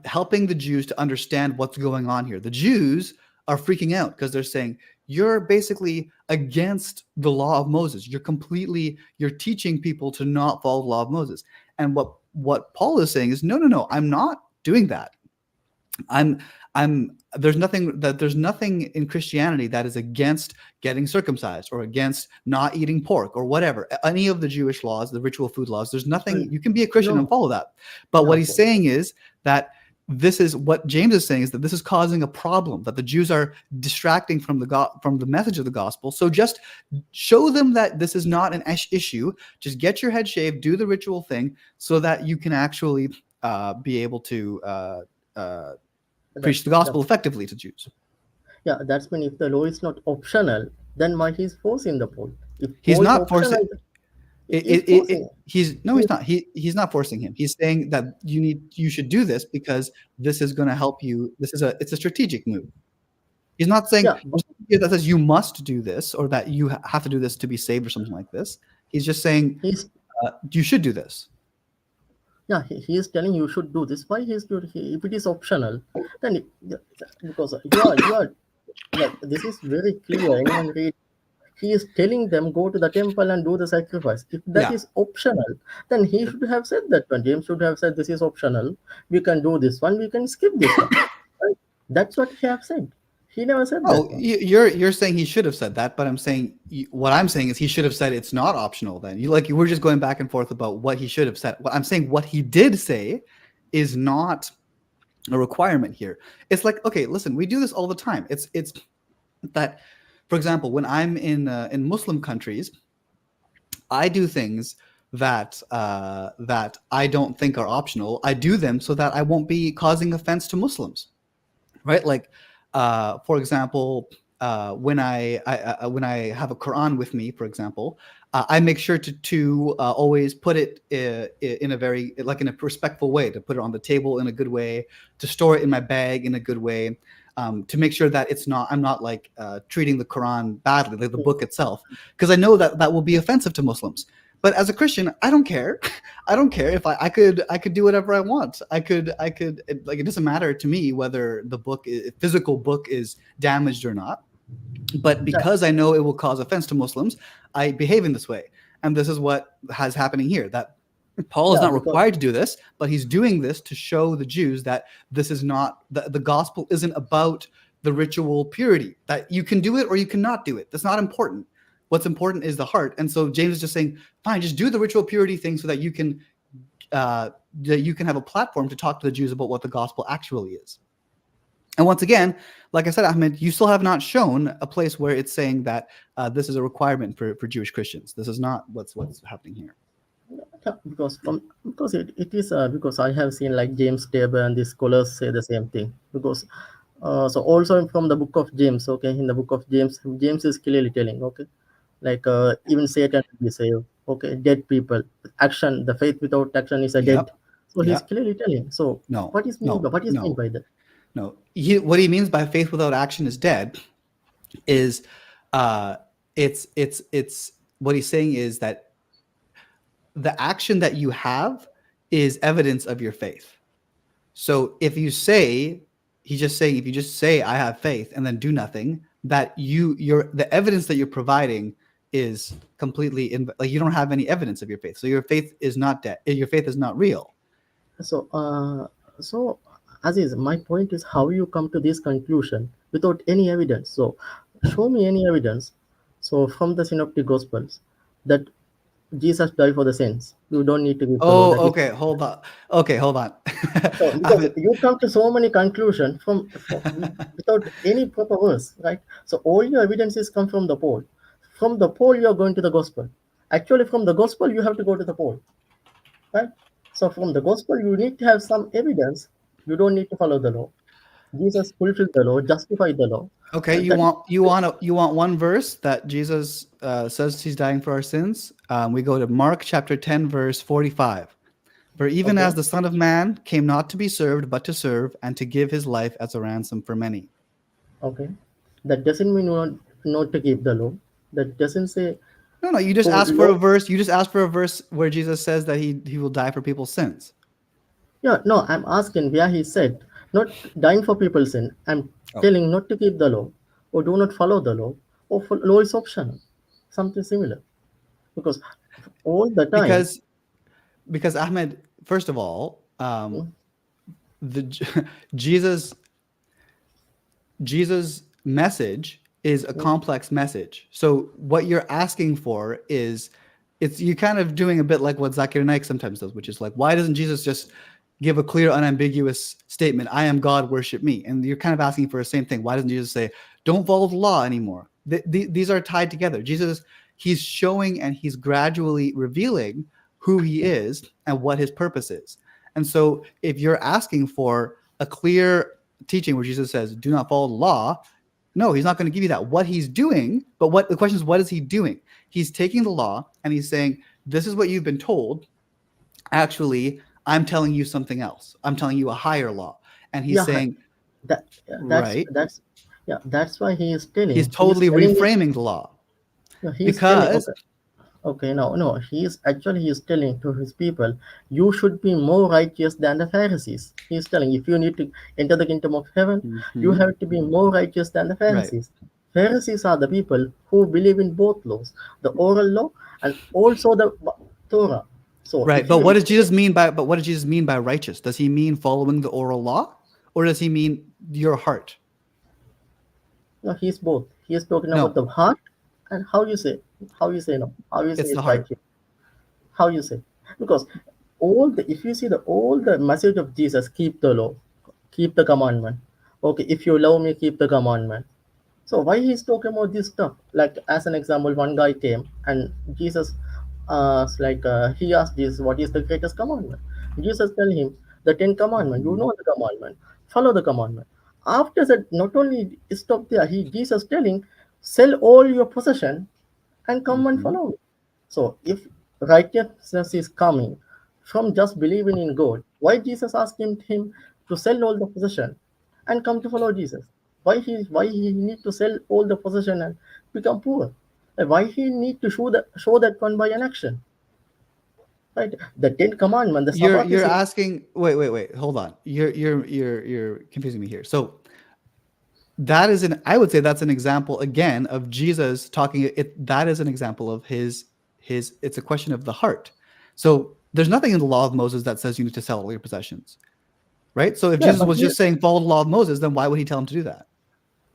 helping the Jews to understand what's going on here. The Jews are freaking out because they're saying, you're basically against the law of Moses. You're teaching people to not follow the law of Moses. And what Paul is saying is, no, I'm not doing that. I'm there's nothing in Christianity that is against getting circumcised or against not eating pork or whatever. Any of the Jewish laws, the ritual food laws, there's nothing. You can be a Christian and No, follow that. But no, what he's saying is that this is what James is saying, is that this is causing a problem, that the Jews are distracting from the message of the gospel. So just show them that this is not an issue. Just get your head shaved, do the ritual thing, so that you can actually be able to the, preach the the gospel effectively to Jews. yeah, that's when if the law is not optional, then why he's forcing the Paul? If He's Paul is not forcing. optional, he's forcing. He's no, He's, he's not. He's not forcing him. He's saying that you should do this because this is going to help you. It's a strategic move. He's not saying yeah, there's nothing here that says you must do this or that you have to do this to be saved or something like this. He's just saying he's you should do this. yeah, he is telling you should do this. Why he's doing? If it is optional, then because you are like, this is very clear. Anyone read? He is telling them go to the temple and do the sacrifice. If that Yeah. is optional, then he should have said that one. James should have said this is optional. We can do this one. We can skip this one. Right? That's what he have said. He never said Oh, that one. you're saying he should have said that, but I'm saying what I'm saying is he should have said it's not optional. Then you were just going back and forth about what he should have said. What I'm saying, what he did say, is not a requirement here. It's like, okay, listen, we do this all the time. It's that, for example, when I'm in Muslim countries, I do things that that I don't think are optional. I do them so that I won't be causing offense to Muslims, right? Like, for example, when I have a Quran with me, for example, I make sure to always put it in a very, like, in a respectful way, to put it on the table in a good way, to store it in my bag in a good way. to make sure that I'm not like treating the Quran badly, like the book itself, because I know that that will be offensive to Muslims. But as a Christian, I don't care. I don't care if I could do whatever I want. Like, it doesn't matter to me whether the physical book is damaged or not. But Yeah, because I know it will cause offense to Muslims, I behave in this way. And this is what has happening here. That Paul is yeah, not because required to do this, but he's doing this to show the Jews that this is not the gospel isn't about the ritual purity. That you can do it or you cannot do it. That's not important. What's important is the heart. And so James is just saying, fine, just do the ritual purity thing so uh, that you can have a platform to talk to the Jews about what the gospel actually is. And once again, like I said, Ahmed, you still have not shown a place where it's saying that this is a requirement for Jewish Christians. This is not what's happening here. yeah, because it is because I have seen like James Tabor and the scholars say the same thing. Because so also from the book of James, okay, in the book of James, James is clearly telling, okay, like even Satan will be saved, okay, dead people, action, the faith without action is a dead. Yep. So he's Yep. clearly telling. So No. what is meant No. by that? No. What he means by faith without action is dead is uh, it's what he's saying is that the action that you have is evidence of your faith. So if you say, he's just saying, if you just say I have faith and then do nothing, that the evidence that you're providing is completely like you don't have any evidence of your faith. So your faith is not dead. Your faith is not real. So so Aziz, my point is how you come to this conclusion without any evidence. So show me any evidence. So from the synoptic gospels that Jesus died for the sins. You don't need to give the law. That Oh, is okay. Hold on. Okay, hold on. so because Ahmed, you come to so many conclusions from without any proper verse, right? So all your evidences come from the pole. From the pole, you are going to the gospel. Actually, from the gospel, you have to go to the pole, right? So from the gospel, you need to have some evidence. You don't need to follow the law. Jesus fulfilled the law, justified the law, okay, and that is you want one verse that Jesus says he's dying for our sins. We go to Mark chapter 10, verse 45. For even okay. as the Son of Man came not to be served, but to serve, and to give his life as a ransom for many. Okay, that doesn't mean not to keep the law. That doesn't say No, no, you just oh ask for law. a verse. You just ask for a verse where Jesus says that he will die for people's sins. Yeah, no, I'm asking where he said not dying for people's sin. I'm Oh, telling not to keep the law or do not follow the law or law is optional, something similar. Because all the time, because Ahmed, first of all, mm, the Jesus Jesus' message is a mm, complex message. So what you're asking for is it's you kind of doing a bit like what Zakir Naik sometimes does, which is like, why doesn't Jesus just give a clear, unambiguous statement, I am God, worship me? And you're kind of asking for the same thing. Why doesn't Jesus say, don't follow the law anymore? These are tied together. Jesus, he's showing and he's gradually revealing who he is and what his purpose is. And so if you're asking for a clear teaching where Jesus says, do not follow the law, no, he's not going to give you that. What he's doing, but what the question is, what is he doing? He's taking the law and he's saying, this is what you've been told. Actually, I'm telling you something else. I'm telling you a higher law. And he's yeah, saying, that yeah, right, that's why he's he is totally telling it. reframing the law Yeah, he is telling because, okay. Okay, no, he is telling to his people, you should be more righteous than the Pharisees. He is telling, if you need to enter the kingdom of heaven, you mhm, have to be more righteous than the right, Pharisees. Pharisees are the people who believe in both laws, the oral law and also the Torah. So right. if you, if you But what does Jesus mean by righteous? Does he mean following the oral law or does he mean your heart? no, he's both. He is talking about No, the heart and how you say no, how you say it's the it's heart. righteous, how you say, because all the if you see the all the message of Jesus, keep the law, keep the commandment. Okay, if you love me, keep the commandment. So why he's talking about this stuff? Like as an example, one guy came and Jesus he asked Jesus, what is the greatest commandment? Jesus tell him the 10 commandment. You Mhm, know the commandment, follow the commandment. After that, not only stop there, he Jesus telling, sell all your possession and come and mhm. follow me. So if righteousness is coming from just believing in God, why Jesus asking him to sell all the possession and come to follow Jesus? Why he need to sell all the possession and become poor? Why he need to show that one by an action? Right? The Ten Commandment, the Sabbath You're is asking. Wait. Hold on. You're confusing me here. So that is an. I would say that's an example again of Jesus talking. That is an example of his. It's a question of the heart. So there's nothing in the law of Moses that says you need to sell all your possessions, right? So if yeah, Jesus but was just saying follow the law of Moses, then why would he tell him to do that?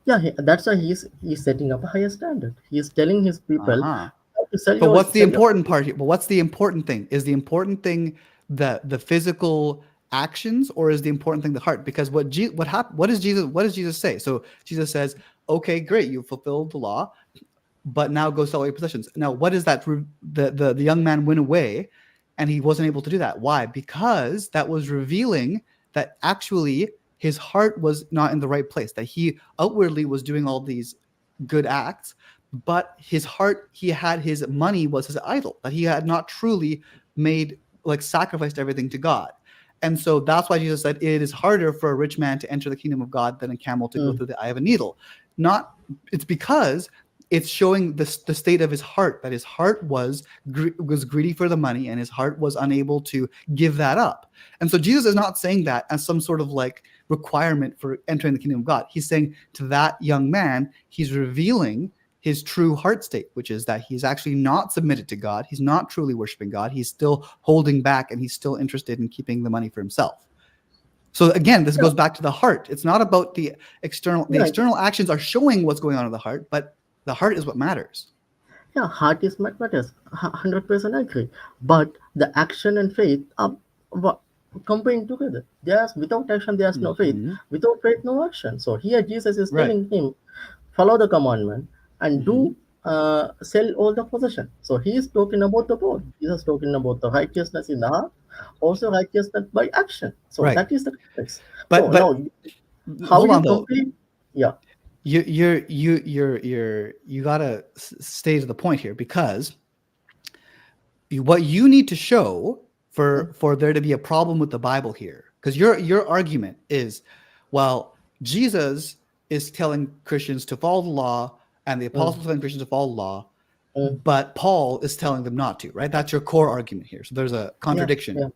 that's why he's setting up a higher standard. He is telling his people Uh-huh. how to sell But your what's the sell your. important part here? But what's the important thing? Is the important thing the physical actions, or is the important thing the heart? Because what does Jesus say? So Jesus says, "Okay, great, you fulfilled the law, but now go sell all your possessions." Now, what is that? The young man went away, and he wasn't able to do that. Why? Because that was revealing that actually his heart was not in the right place. That he outwardly was doing all these good acts, but his heart, his money was his idol. That he had not truly made, like, sacrificed everything to God. And so that's why Jesus said it is harder for a rich man to enter the kingdom of God than a camel to go Mm, through the eye of a needle. Not It's because it's showing the state of his heart, that his heart was greedy for the money, and his heart was unable to give that up. And so Jesus is not saying that as some sort of like requirement for entering the kingdom of God. He's saying to that young man, he's revealing his true heart state, which is that he's actually not submitted to God. He's not truly worshiping God. He's still holding back, and he's still interested in keeping the money for himself. So again, this yeah, goes back to the heart. It's not about the external. The yeah, external actions are showing what's going on in the heart, but the heart is what matters. yeah. Heart is matters. 100% agree. But the action and faith are wa- combined together. There's without action, there's no faith. Mm-hmm. Without faith, no action. So here Jesus is Right. telling him, follow the commandment and Mm-hmm. do sell all the possession. So he is talking about the both. Jesus talking about the righteousness in the heart, also righteousness by action. So Right. that is the context. So But now, how hold you on though. complete? Yeah. You gotta stay to the point here, because what you need to show Mm, for there to be a problem with the Bible here, because your argument is, well, Jesus is telling Christians to follow the law, and the mm, apostles telling Christians to follow the law, mm. but Paul is telling them not to, right? That's your core argument here. So there's a Yeah, contradiction. yeah,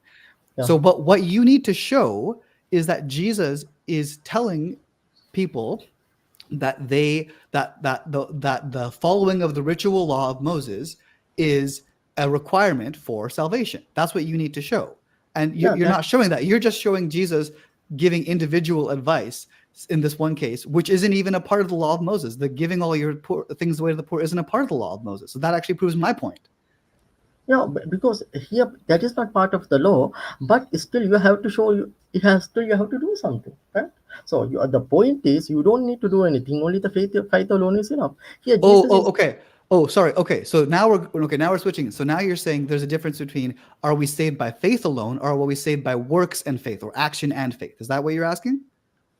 yeah, So, but what you need to show is that Jesus is telling people that the following of the ritual law of Moses is a requirement for salvation. That's what you need to show. And yeah. you're That not showing that. You're just showing Jesus giving individual advice in this one case, which isn't even a part of the law of Moses. The giving all your poor things away to the poor isn't a part of the law of Moses. So that actually proves my point. yeah, because here that is not part of the law, but still you have to show you. It has still you have to do something, right? So the point is you don't need to do anything. Only the faith alone is enough. Here Jesus is. Okay. Oh, sorry. Okay, so now we're switching. So now you're saying there's a difference between, are we saved by faith alone, or are we saved by works and faith, or action and faith? Is that what you're asking?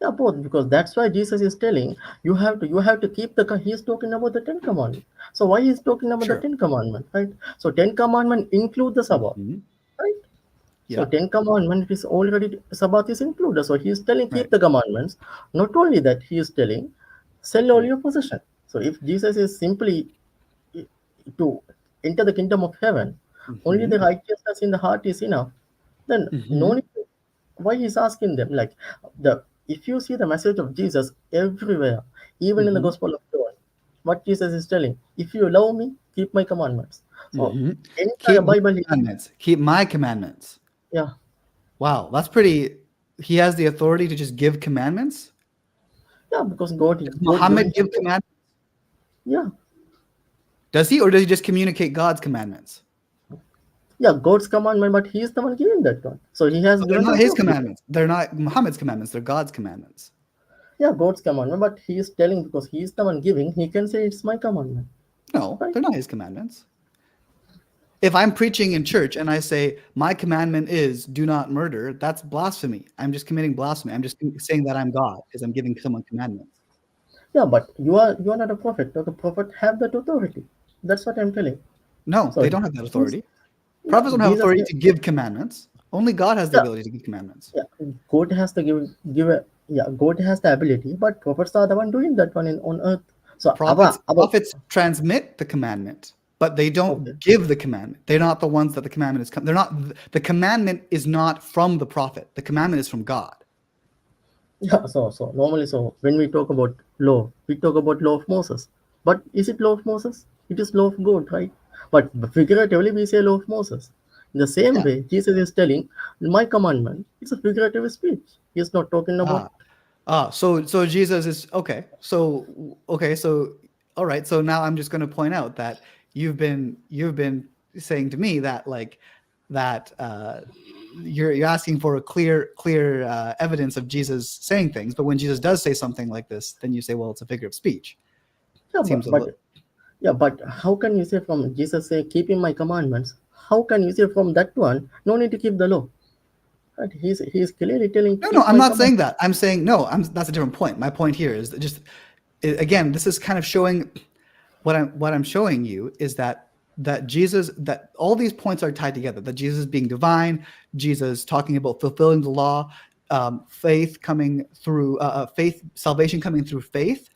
Yeah, both, because that's why Jesus is telling you have to keep he's talking about the Ten Commandments. So why he's talking about the Sure. Ten Commandments, right? So Ten Commandments include the Sabbath, Hmm. right? So Yeah. Ten Commandments is already Sabbath is included. So he is telling Right. keep the commandments. Not only that, he is telling sell all Right. your possession. So if Jesus is simply to enter the kingdom of heaven, only Hmm. the righteousness in the heart is enough. Then no Hmm. need why he's asking them like the if you see the message of Jesus everywhere, even in the Hmm. Gospel of John, what Jesus is telling, if you love me, keep my commandments. So Hmm. entire Keep my Bible, commandments. Keep my commandments. yeah, Wow, that's pretty. He has the authority to just give commandments. yeah, because God, Does God Muhammad given give him, commandments? yeah, Does he, or does he just communicate God's commandments? yeah, God's commandment, but he is the one giving that one. So he has But they're given the not his authority. commandments. They're not Muhammad's commandments. They're God's commandments. Yeah, God's commandment, but he is telling because he is the one giving, he can say it's my commandment, No, right? they're not his commandments. If I'm preaching in church and I say, my commandment is do not murder, that's blasphemy. I'm just committing blasphemy. I'm just saying that I'm God because I'm giving someone commandments. Yeah, but you are not a prophet. The prophet have that authority. That's what I'm telling. No, So they don't have that he's authority. yeah, Prophets don't have Jesus. authority to give commandments. Only God has the Yeah, ability to give commandments. yeah. God has to give Yeah, God has the ability, but prophets are the one doing that one on earth. So our Prophets transmit the commandment, but they okay. don't give the commandment. They're not the ones that the commandment is. They're not. The commandment is not from the prophet. The commandment is from God. Yeah, so normally, so when we talk about law, we talk about law of Moses. But is it law of Moses? It is law of God, right? But figuratively, we say law of Moses. In the same Yeah. way, Jesus is telling, my commandment is a figurative speech. He is not talking about. Ah. So Jesus is okay. So all right. So now I'm just going to point out that you've been saying to me that like that you're asking for a clear evidence of Jesus saying things, but when Jesus does say something like this, then you say, well, it's a figure of speech. Yeah, Seems a little. but how can you say from Jesus say keeping my commandments? How can you say from that one no need to keep the law? Right? He's clearly telling No, no, keep I'm my not command. saying that. I'm saying no. That's a different point. My point here is that just again, this is kind of showing what I'm showing you is that Jesus that all these points are tied together. That Jesus being divine, Jesus talking about fulfilling the law, faith coming through faith, salvation coming through faith.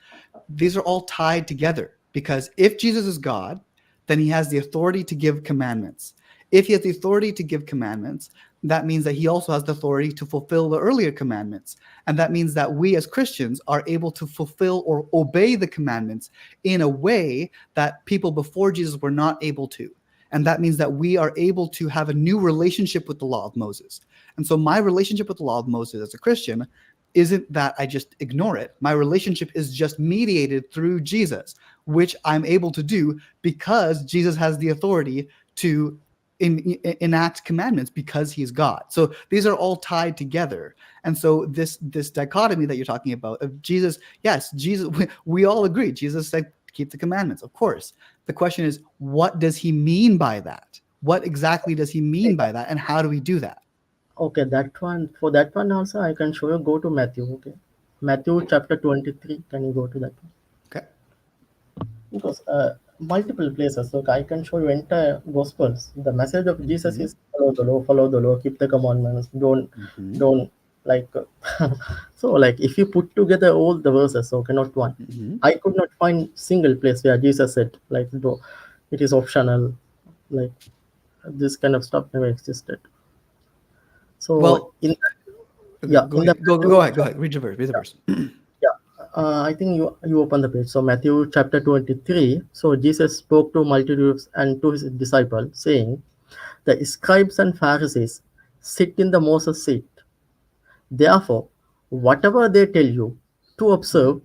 These are all tied together because if Jesus is God, then he has the authority to give commandments. If he has the authority to give commandments, that means that he also has the authority to fulfill the earlier commandments. And that means that we as Christians are able to fulfill or obey the commandments in a way that people before Jesus were not able to. And that means that we are able to have a new relationship with the law of Moses. And so my relationship with the law of Moses as a Christian isn't that I just ignore it. My relationship is just mediated through Jesus, which I'm able to do because Jesus has the authority to enact commandments because he's God. So these are all tied together. And so this dichotomy that you're talking about of Jesus, yes, Jesus, we all agree. Jesus said, keep the commandments, of course. The question is, what does he mean by that? What exactly does he mean by that? And how do we do that? Okay, that one for that one also I can show you. Go to Matthew. Okay, Matthew chapter 23. Can you go to that one? Okay. Because multiple places. Look, I can show you entire Gospels. The message of Jesus Mm-hmm. is follow the law, keep the commandments. Mm-hmm. Don't like. So like if you put together all the verses, okay, not one. Mm-hmm. I could not find single place where Jesus said like, no, it is optional. Like this kind of stuff never existed. So Well, in okay, yeah, go in the ahead. Go Matthew ahead. Go ahead. Read the verse. Read the verse. yeah, I think you open the page. So Matthew chapter 23. So Jesus spoke to multitudes and to his disciples, saying, "The scribes and Pharisees sit in the Moses seat. Therefore, whatever they tell you to Mm-hmm. observe,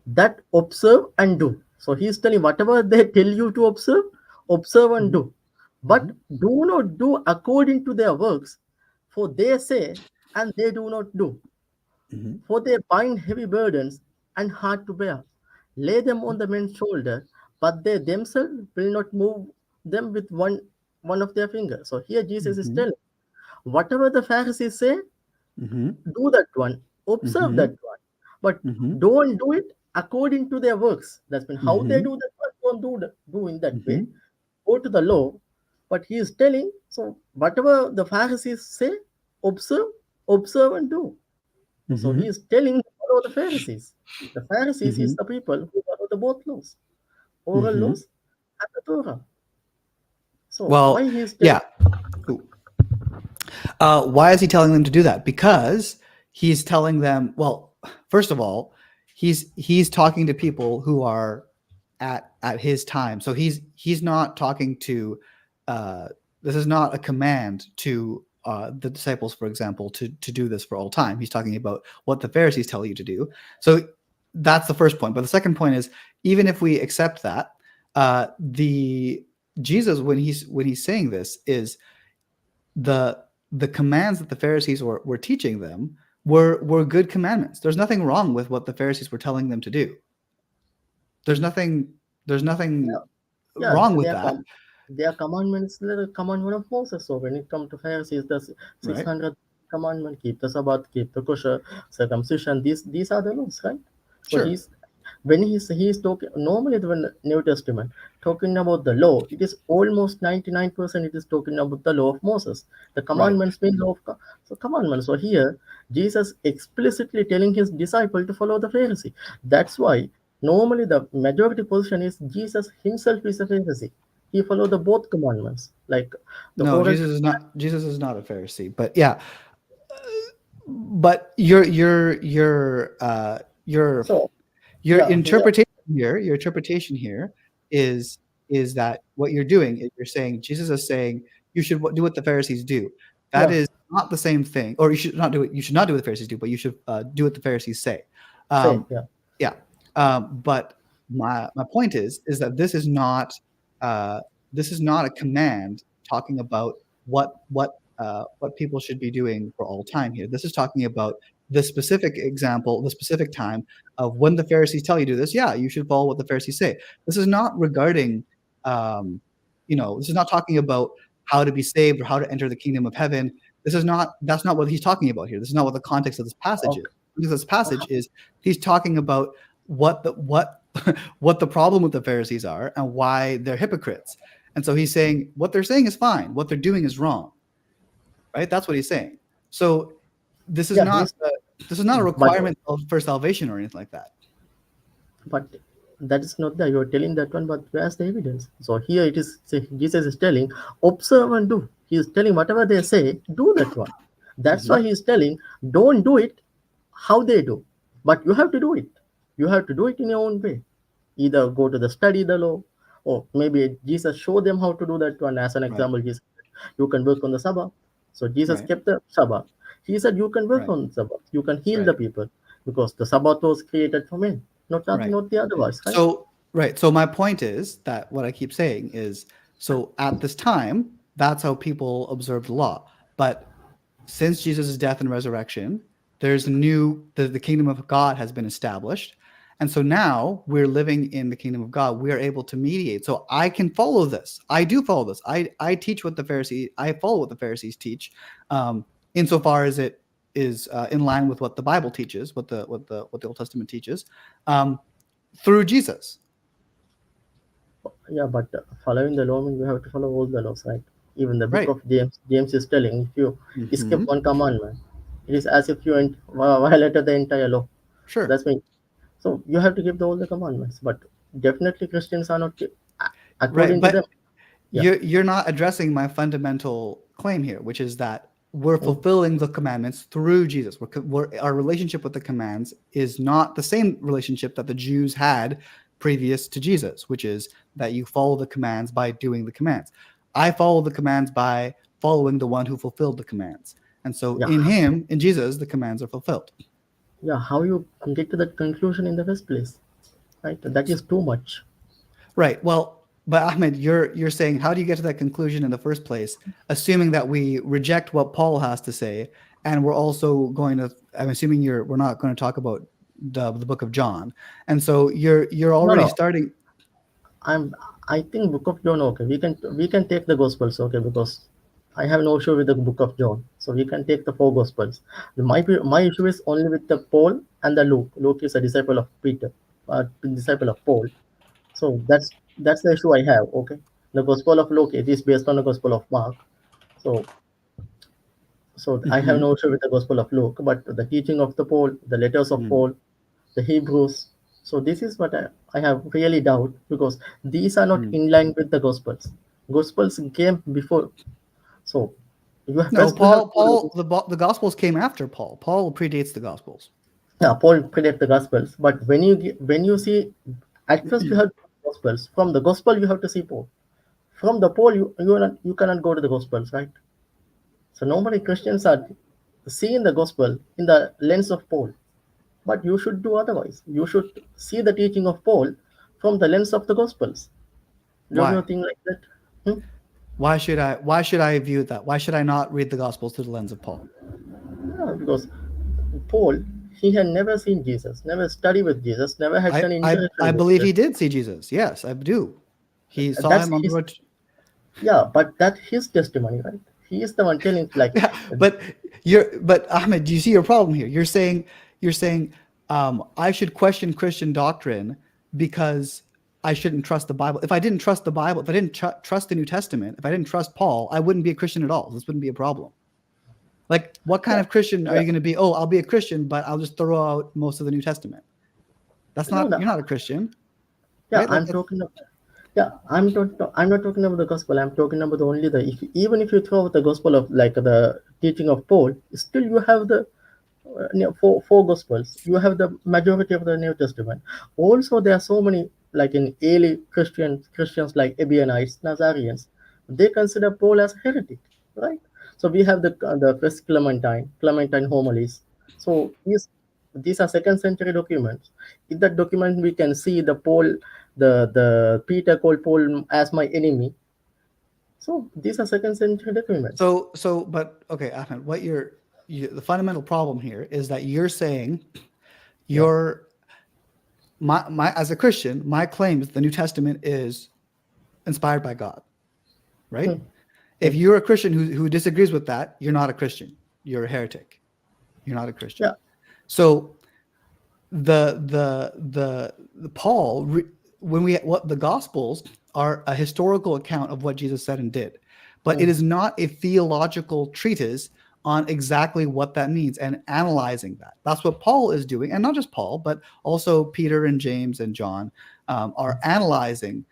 that observe and do." So he is telling whatever they tell you to observe, observe and Mm-hmm. do. But do not do according to their works, for they say and they do not do. Mm-hmm. For they bind heavy burdens and hard to bear, lay them on the men's shoulder, but they themselves will not move them with one of their fingers. So here Jesus is Mm-hmm. telling, whatever the Pharisees say, Mm-hmm. do that one, observe Mm-hmm. that one, but Mm-hmm. don't do it according to their works. That's mean how they Mm-hmm. do that one, don't do in that Mm-hmm. way. Go to the law, but he is telling, so whatever the Pharisees say, observe, observe and do. So he Mm-hmm. is telling follow the Pharisees. The Pharisees is Mm-hmm. the people who follow the both laws, oral Mm-hmm. laws and the Torah. So why Well, he is telling? yeah. Ooh. Why is he telling them to do that? Because he's telling them, well, first of all, he's talking to people who are at his time. So he's not talking to uh, this is not a command to the disciples, for example, to do this for all time. He's talking about what the Pharisees tell you to do. So that's the first point. But the second point is, even if we accept that, the Jesus when he's saying this is the the commands that the Pharisees were teaching them were good commandments. There's nothing wrong with what the Pharisees were telling them to do. There's nothing there's Yeah, nothing yeah, wrong with their that, their commandments the commandment of Moses. So when it comes to Pharisees, the six right? hundred commandment, keep the Sabbath, keep the kosher, circumcision. These are the laws, right? So Sure. When he's talking normally when the New Testament talking about the law, it is almost 99% it is talking about the law of Moses. The Right. commandments mean law of so commandments. So here Jesus explicitly telling his disciple to follow the Pharisee. That's why normally the majority position is Jesus himself is a Pharisee. He followed the both commandments, like the No, oral. Jesus is not a Pharisee. But yeah, but your So your yeah, here interpretation here is is that what you're doing is you're saying Jesus is saying you should do what the Pharisees do. That yeah, is not the same thing, or you should not do what the Pharisees do, but you should do what the Pharisees say. say Um, yeah, yeah, but my point is that uh, this is not a command talking about what people should be doing for all time here. This is talking about the specific example, the specific time of when the Pharisees tell you to do this. Yeah, you should follow what the Pharisees say. This is not regarding, um, this is not talking about how to be saved or how to enter the kingdom of heaven. That's not what he's talking about here. This is not what the context of this passage is. okay, Because this passage is he's talking about what what the problem with the Pharisees are and why they're hypocrites. And so he's saying what they're saying is fine, what they're doing is wrong, right? That's what he's saying. So this is yeah. not a, this is not a But requirement for salvation or anything like that. but that is not there. You're telling that one, but where's the evidence? So here it is. Jesus is telling, observe and do. He is telling whatever they say, do that one. That's Mhm. why he is telling, don't do it how they do, but you have to do it. You have to do it in your own way. Either go to the study the law, or maybe Jesus show them how to do that one. As an Right. example, Jesus, you can work on the Sabbath. So Jesus Right. kept the Sabbath. He said you can work Right. on Sabbath. You can heal Right. the people because the Sabbath was created for men, Right. not the otherwise, right? So right. So my point is that what I keep saying is so at this time, that's how people observed the law. But since Jesus' death and resurrection, there's the kingdom of God has been established. And so now we're living in the kingdom of God. We are able to mediate. So I can follow this. I do follow this. I follow what the Pharisees teach, insofar as it is in line with what the Bible teaches, what the Old Testament teaches, um, through Jesus. Yeah, but following the law means you have to follow all the laws, right? Even the book Right. of James is telling if you skip Hmm. one commandment, it is as if you violated the entire law. So Sure. that's me. So you have to keep all the commandments, but definitely Christians are not Right. according to them. But Yeah. you're not addressing my fundamental claim here, which is that we're Mm. fulfilling the commandments through Jesus. Our relationship with the commands is not the same relationship that the Jews had previous to Jesus, which is that you follow the commands by doing the commands. I follow the commands by following the one who fulfilled the commands. And so Yeah. in Jesus, the commands are fulfilled. Yeah. How you get to that conclusion in the first place, right? That is too much. Right. Well, but Ahmed, you're saying how do you get to that conclusion in the first place, assuming that we reject what Paul has to say, and we're also going to. I'm assuming we're not going to talk about the book of John, and so you're No, already no. starting. I'm. I think Book of John. Okay, we can take the Gospels. Okay, because I have no issue with the Book of John. So we can take the four Gospels. My issue is only with the Paul and the Luke. Luke is a disciple of Peter, disciple of Paul. So that's the issue I have. Okay, the Gospel of Luke it is based on the Gospel of Mark. So I have Mhm, no issue with the Gospel of Luke, but the teaching of the Paul, the letters of mhm. Paul, the Hebrews. So this is what I have really doubt because these are not Mm. in line with the Gospels. Gospels came before. So No, first we have to go to the Gospels came after Paul. Paul predates the Gospels. yeah, Paul predate the Gospels. But when you see at first you have Gospels. From the Gospel you have to see Paul. From the Paul you cannot go to the Gospels, right? So normally Christians are seeing the Gospel in the lens of Paul. But you should do otherwise. You should see the teaching of Paul from the lens of the Gospels. Don't you Why? think like that? Hmm? Why should I view it that? Why should I not read the Gospels through the lens of Paul? Yeah, because Paul, he had never seen Jesus, never studied with Jesus, never had I an I interaction I with believe Jesus. he did see Jesus. Yes, I do. He saw That's him on the his, road. yeah, but that's his testimony, right? He is the one telling, like, Yeah, but Ahmed, do you see your problem here? You're saying I should question Christian doctrine because I shouldn't trust the Bible. If I didn't trust the Bible, if I didn't trust the New Testament, if I didn't trust Paul, I wouldn't be a Christian at all. This wouldn't be a problem. Like, what kind Yeah, of Christian are yeah. you going to be? Oh, I'll be a Christian, but I'll just throw out most of the New Testament. That's No, not, no. you're not a Christian, Yeah, right? I'm talking. Yeah, I'm not talking about the gospel. I'm talking about only the if even if you throw out the gospel of like the teaching of Paul, still you have the four gospels. You have the majority of the New Testament. Also, there are so many like in early Christians like Ebionites, Nazarenes, they consider Paul as heretic, right? So we have the first Clementine homilies. So these are second century documents. In that document, we can see the Peter called Paul as my enemy. So these are second century documents. But okay, Ahmed, the fundamental problem here is that you're saying Yeah. you're my as a Christian, my claim is the New Testament is inspired by God, right? Hmm. If you're a Christian who disagrees with that, you're not a Christian. You're a heretic. You're not a Christian. Yeah. So the Paul, when what the Gospels are a historical account of what Jesus said and did, but it is not a theological treatise on exactly what that means and analyzing that. That's what Paul is doing, and not just Paul, but also Peter and James and John are analyzing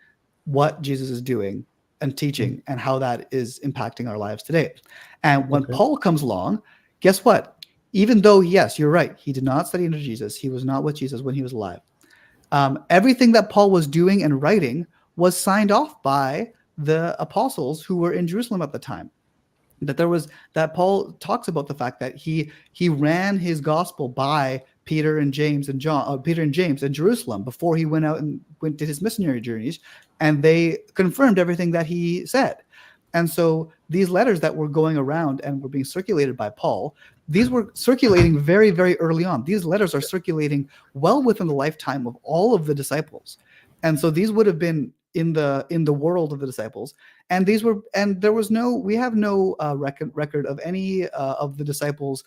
what Jesus is doing and teaching and how that is impacting our lives today. And when Okay. Paul comes along, guess what? Even though, yes, you're right, he did not study under Jesus. He was not with Jesus when he was alive. Everything that Paul was doing and writing was signed off by the apostles who were in Jerusalem at the time. That Paul talks about the fact that he ran his gospel by Peter and James in Jerusalem before he went out and did his missionary journeys, and they confirmed everything that he said. And so these letters that were going around and were being circulated by Paul, these were circulating very, very early on. These letters are circulating well within the lifetime of all of the disciples. And so these would have been in the world of the disciples. And we have no record of any of the disciples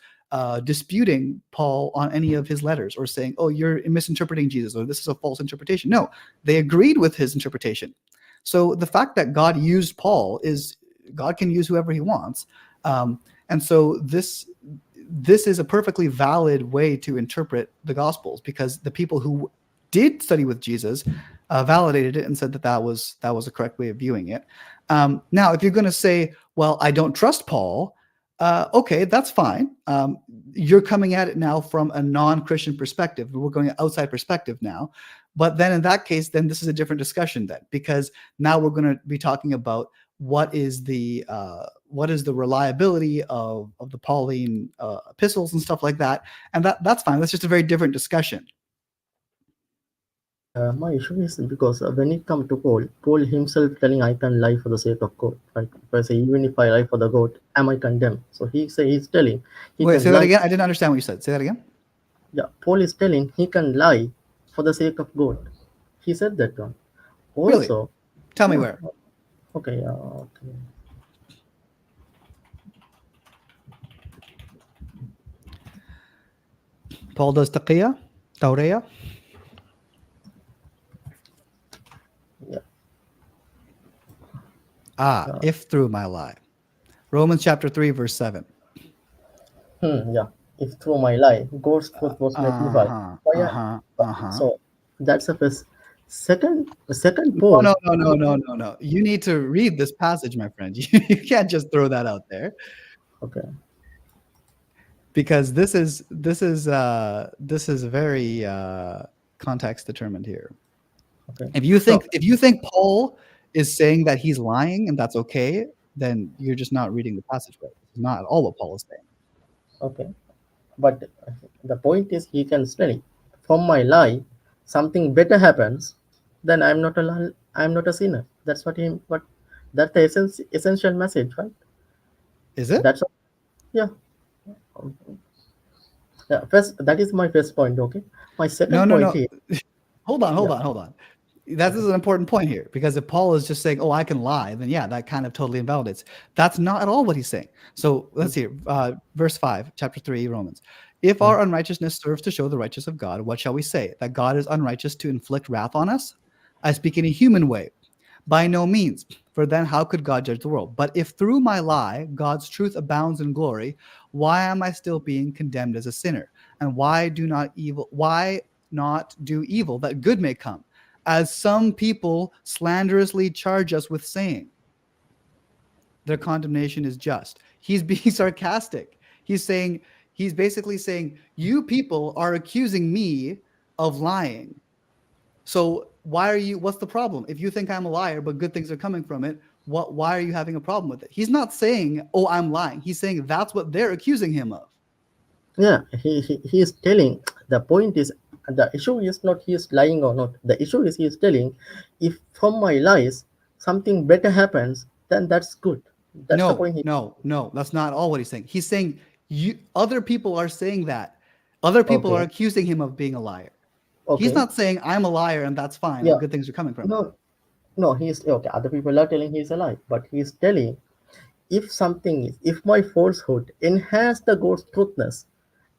disputing Paul on any of his letters or saying, oh, you're misinterpreting Jesus, or this is a false interpretation. No, they agreed with his interpretation. So the fact that God used Paul is God can use whoever he wants. And so this is a perfectly valid way to interpret the Gospels, because the people who did study with Jesus validated it and said that was a correct way of viewing it. Now, if you're going to say, well, I don't trust Paul, okay, that's fine. You're coming at it now from a non-Christian perspective. We're going outside perspective now. But then in that case, then this is a different discussion then, because now we're going to be talking about what is the reliability of the Pauline epistles and stuff like that. And that's fine. That's just a very different discussion. My issue is because when it comes to Paul himself telling I can lie for the sake of God, right? If I say even if I lie for the God, am I condemned? So he's telling he Wait, can say lie. that again. I didn't understand what you said. Say that again. Yeah, Paul is telling he can lie for the sake of God. He said that one. Really? Also, Tell me yeah, where. okay, okay. Paul does taqiyya, tawriyah. Yeah. If through my lie. Romans chapter 3, verse 7. Yeah. If through my lie, God's truth was magnified. So that's the first. Second Paul. No. You need to read this passage, my friend. You can't just throw that out there. Okay. Because this is very context determined here. Okay. If you think Paul is saying that he's lying and that's okay, then you're just not reading the passage right. It's not at all what Paul is saying. Okay. But the point is he can say, from my lie, something better happens, then I'm not a sinner. That's that's the essential message, right? Is it? That's yeah. Yeah, first, that is my first point. Okay, my second point here. Hold on. This is an important point here, because if Paul is just saying, "Oh, I can lie," then yeah, that kind of totally invalidates. That's not at all what he's saying. So let's see, verse 5, chapter 3, Romans. If mm, our unrighteousness serves to show the righteousness of God, what shall we say? That God is unrighteous to inflict wrath on us? I speak in a human way. By no means, for then how could God judge the world? But if through my lie God's truth abounds in glory, why am I still being condemned as a sinner? And why not do evil that good may come? As some people slanderously charge us with saying, their condemnation is just. He's being sarcastic. He's basically saying, you people are accusing me of lying. So what's the problem? If you think I'm a liar, but good things are coming from it, why are you having a problem with it? He's not saying, oh, I'm lying. He's saying that's what they're accusing him of. yeah, he is telling. The point is, the issue is not he is lying or not. The issue is he is telling, if from my lies something better happens, then that's good. That's the No, point. no, no, that's not all what he's saying. He's saying other people are saying that. Other people are Okay, accusing him of being a liar. He's okay, not saying I'm a liar and that's fine yeah, and good things are coming from it. no, no, he's okay. Other people are telling he's a lie, but he's telling, if my falsehood enhance the God's truthness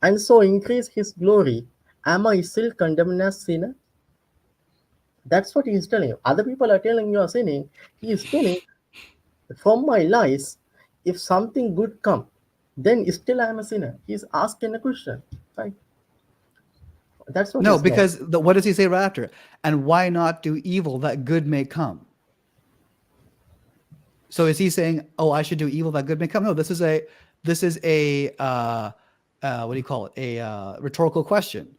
and so increase his glory, am I still condemned as sinner? That's what he is telling you. Other people are telling you are sinning. He is telling, from my lies, if something good come, then still I am a sinner. He's asking a question, right? That's what No, he's saying. because what does he say right after? And why not do evil that good may come? So is he saying, oh, I should do evil that good may come? No, this is a what do you call it? A rhetorical question.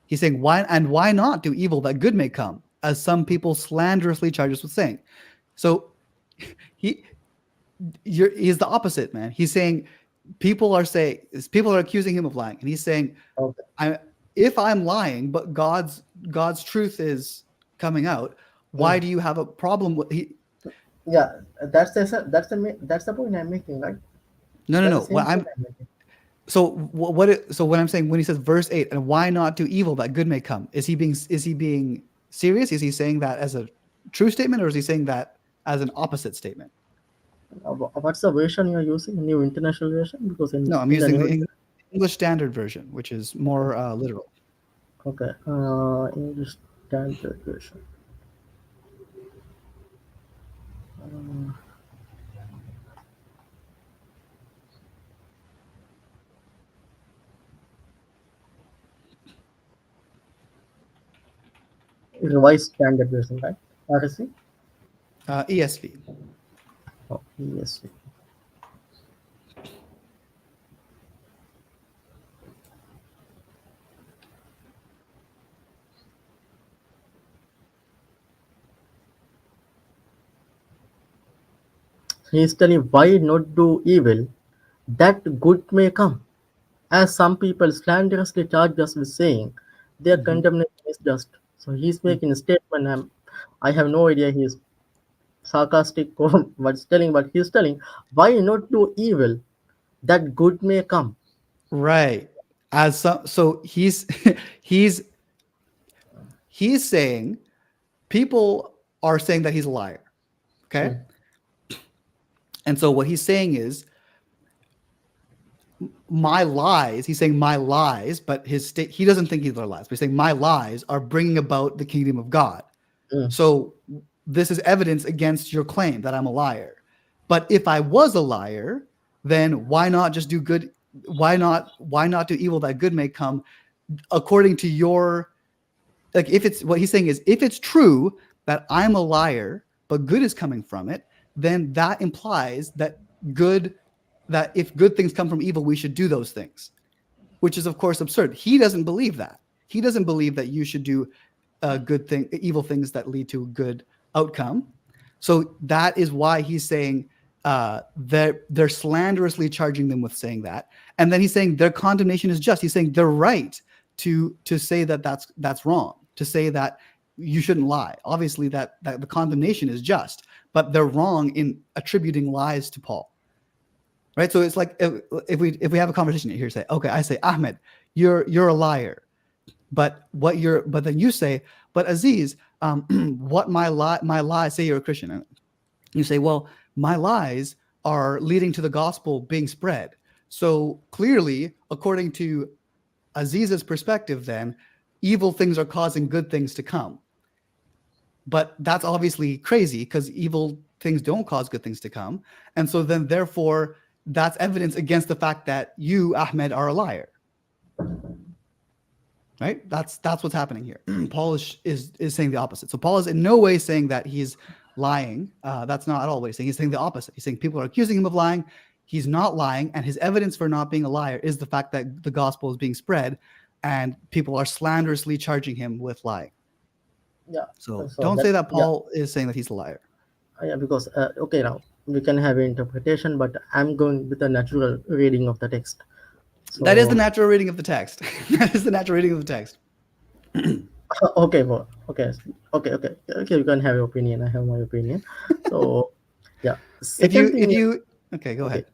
He's saying, why not do evil that good may come, as some people slanderously charge us with saying? So he he's the opposite, man. He's saying people are accusing him of lying, and he's saying, Okay. I if I'm lying, but God's truth is coming out, why Mm. do you have a problem with he? Yeah, that's the point I'm making, right? No, no, That's no. the same point I'm making. So what I'm saying when he says verse 8, and why not do evil that good may come? Is he being serious? Is he saying that as a true statement, or is he saying that as an opposite statement? What's the version you're using? New international version? Because No, I'm in the using new, the English Standard Version, which is more literal. okay, English standard version. Revised standard version, right? RSC? ESV. Oh, yes. He is telling why not do evil that good may come. As some people slanderously charge us with saying their Mhm. condemnation is just. So he's making a statement. I have no idea he's sarcastic or what's telling, but he's telling why not do evil that good may come. Right. So he's he's saying people are saying that he's a liar. Okay. Mm, And so what he's saying is my lies. He's saying my lies, but he doesn't think these are lies. But he's saying my lies are bringing about the kingdom of God. mm, So this is evidence against your claim that I'm a liar. But if I was a liar, then why not just do good? Why not do evil that good may come according to your, like, if it's what he's saying is, if it's true that I'm a liar but good is coming from it, then that implies good that if good things come from evil we should do those things, which is of course absurd. He doesn't believe that. He doesn't believe that you should do evil things that lead to a good outcome. So that is why he's saying they're slanderously charging them with saying that, and then he's saying their condemnation is just. He's saying they're right to say that that's wrong. To say that you shouldn't lie. Obviously, that the condemnation is just, but they're wrong in attributing lies to Paul. Right? So it's like if we have a conversation here, say, okay, I say, Ahmed, you're a liar. But then you say, but Aziz, what my lies, say you're a Christian, and you say, well, my lies are leading to the gospel being spread. So clearly, according to Aziz's perspective, then evil things are causing good things to come. But that's obviously crazy because evil things don't cause good things to come. And so then therefore that's evidence against the fact that you, Ahmed, are a liar. Right? That's what's happening here. Paul is saying the opposite. So Paul is in no way saying that he's lying. That's not at all what he's saying. He's saying the opposite. He's saying people are accusing him of lying. He's not lying, and his evidence for not being a liar is the fact that the gospel is being spread, and people are slanderously charging him with lying. Yeah. So So don't that, say that yeah, Paul is saying that he's a liar. yeah, because okay, now we can have an interpretation, but I'm going with the natural reading of the text. That is the So natural reading of the text. That is the natural reading of the text. okay, well, okay, you can have your opinion. I have my opinion. So yeah, If second you thing is okay, go okay. ahead.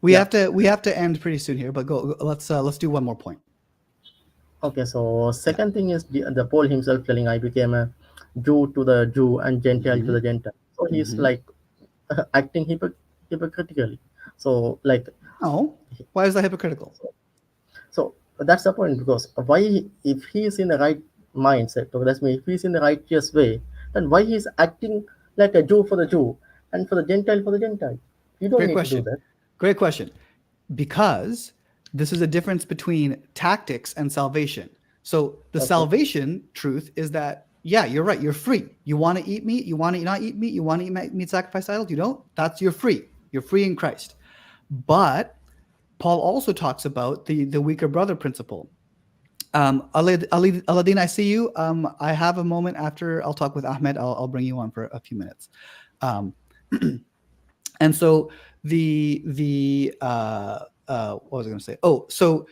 We Yeah. have to end pretty soon here, but let's do one more point. Okay, so Yeah. second thing is the Paul himself telling, "I became a Jew to the Jew and Gentile to Mm-hmm. the Gentile." So he's Mm-hmm. like acting hypocritically. So like, Oh, why is that hypocritical? so that's the point, because why, if he is in the right mindset, or that's me, if he's in the righteous way, then why he's acting like a Jew for the Jew and for the Gentile for the Gentile? You don't Great need to do question. that. Great question. Because this is a difference between tactics and salvation. So the Okay, salvation truth is that, yeah, you're right. You're free. You want to eat meat. You want to not eat meat. You want to eat meat sacrificed to idols. You don't. You're free. You're free in Christ. But Paul also talks about the weaker brother principle. Aladdin, I see you. I have a moment after I'll talk with Ahmed. I'll bring you on for a few minutes. Um, and so what was I going to say? Oh, so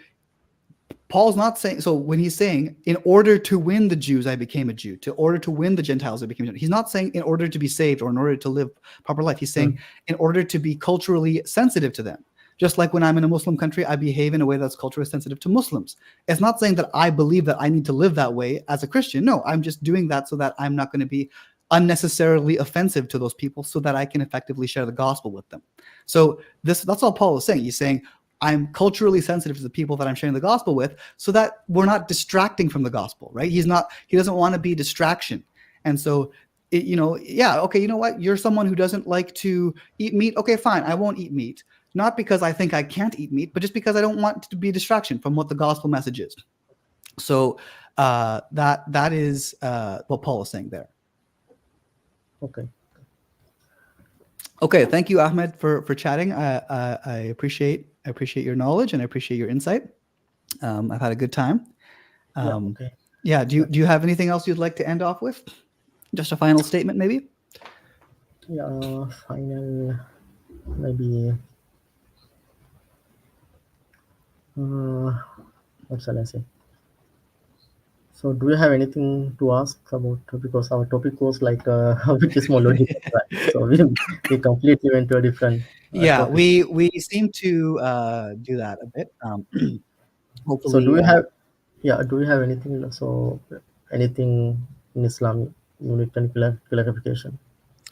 Paul's not saying, so when he's saying, in order to win the Jews, I became a Jew. To order to win the Gentiles, I became a Jew. He's not saying in order to be saved or in order to live proper life. He's saying in order to be culturally sensitive to them. Just like when I'm in a Muslim country, I behave in a way that's culturally sensitive to Muslims. It's not saying that I believe that I need to live that way as a Christian. No, I'm just doing that so that I'm not going to be unnecessarily offensive to those people so that I can effectively share the gospel with them. So that's all Paul is saying. He's saying, I'm culturally sensitive to the people that I'm sharing the gospel with so that we're not distracting from the gospel, right? He doesn't want to be a distraction. And so, yeah, okay, you know what? You're someone who doesn't like to eat meat. Okay, fine, I won't eat meat. Not because I think I can't eat meat, but just because I don't want it to be a distraction from what the gospel message is. So that is what Paul is saying there. okay. Okay, thank you, Ahmed, for chatting. I appreciate your knowledge and I appreciate your insight. I've had a good time. Yeah, okay. Yeah. Do you have anything else you'd like to end off with? Just a final statement, maybe? Yeah, final, maybe, what shall I say? So, do you have anything to ask about? Because our topic was like which is more logical, right? So we completely went to a different Yeah, topic. we seem to do that a bit. So, do Hopefully, you have, yeah, do you have anything? So, anything in Islam you need any clarification?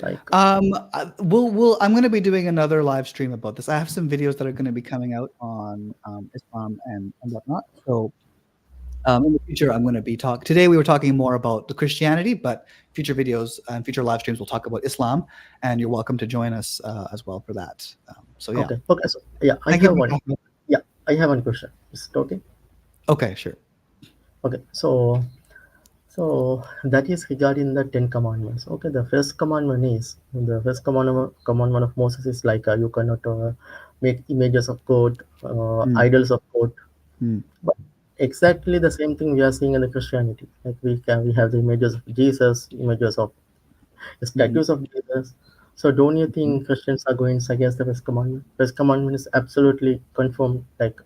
Like, I'm going to be doing another live stream about this. I have some videos that are going to be coming out on Islam and whatnot. So in the future, I'm going to be today we were talking more about the Christianity, but future videos and future live streams will talk about Islam, and you're welcome to join us as well for that. So yeah, okay, okay. So, yeah, I thank you. have one. Yeah, I have one question. Is it okay? Okay, sure. Okay, so that is regarding the Ten Commandments. Okay, the first commandment of Moses is like you cannot make images of God, Mm, idols of God. mm, But exactly the same thing we are seeing in the Christianity. Like we have the images of Jesus, images of mhm, statues of Jesus. So don't you mhm, think Christians are going against the first commandment? First commandment is absolutely confirmed. Like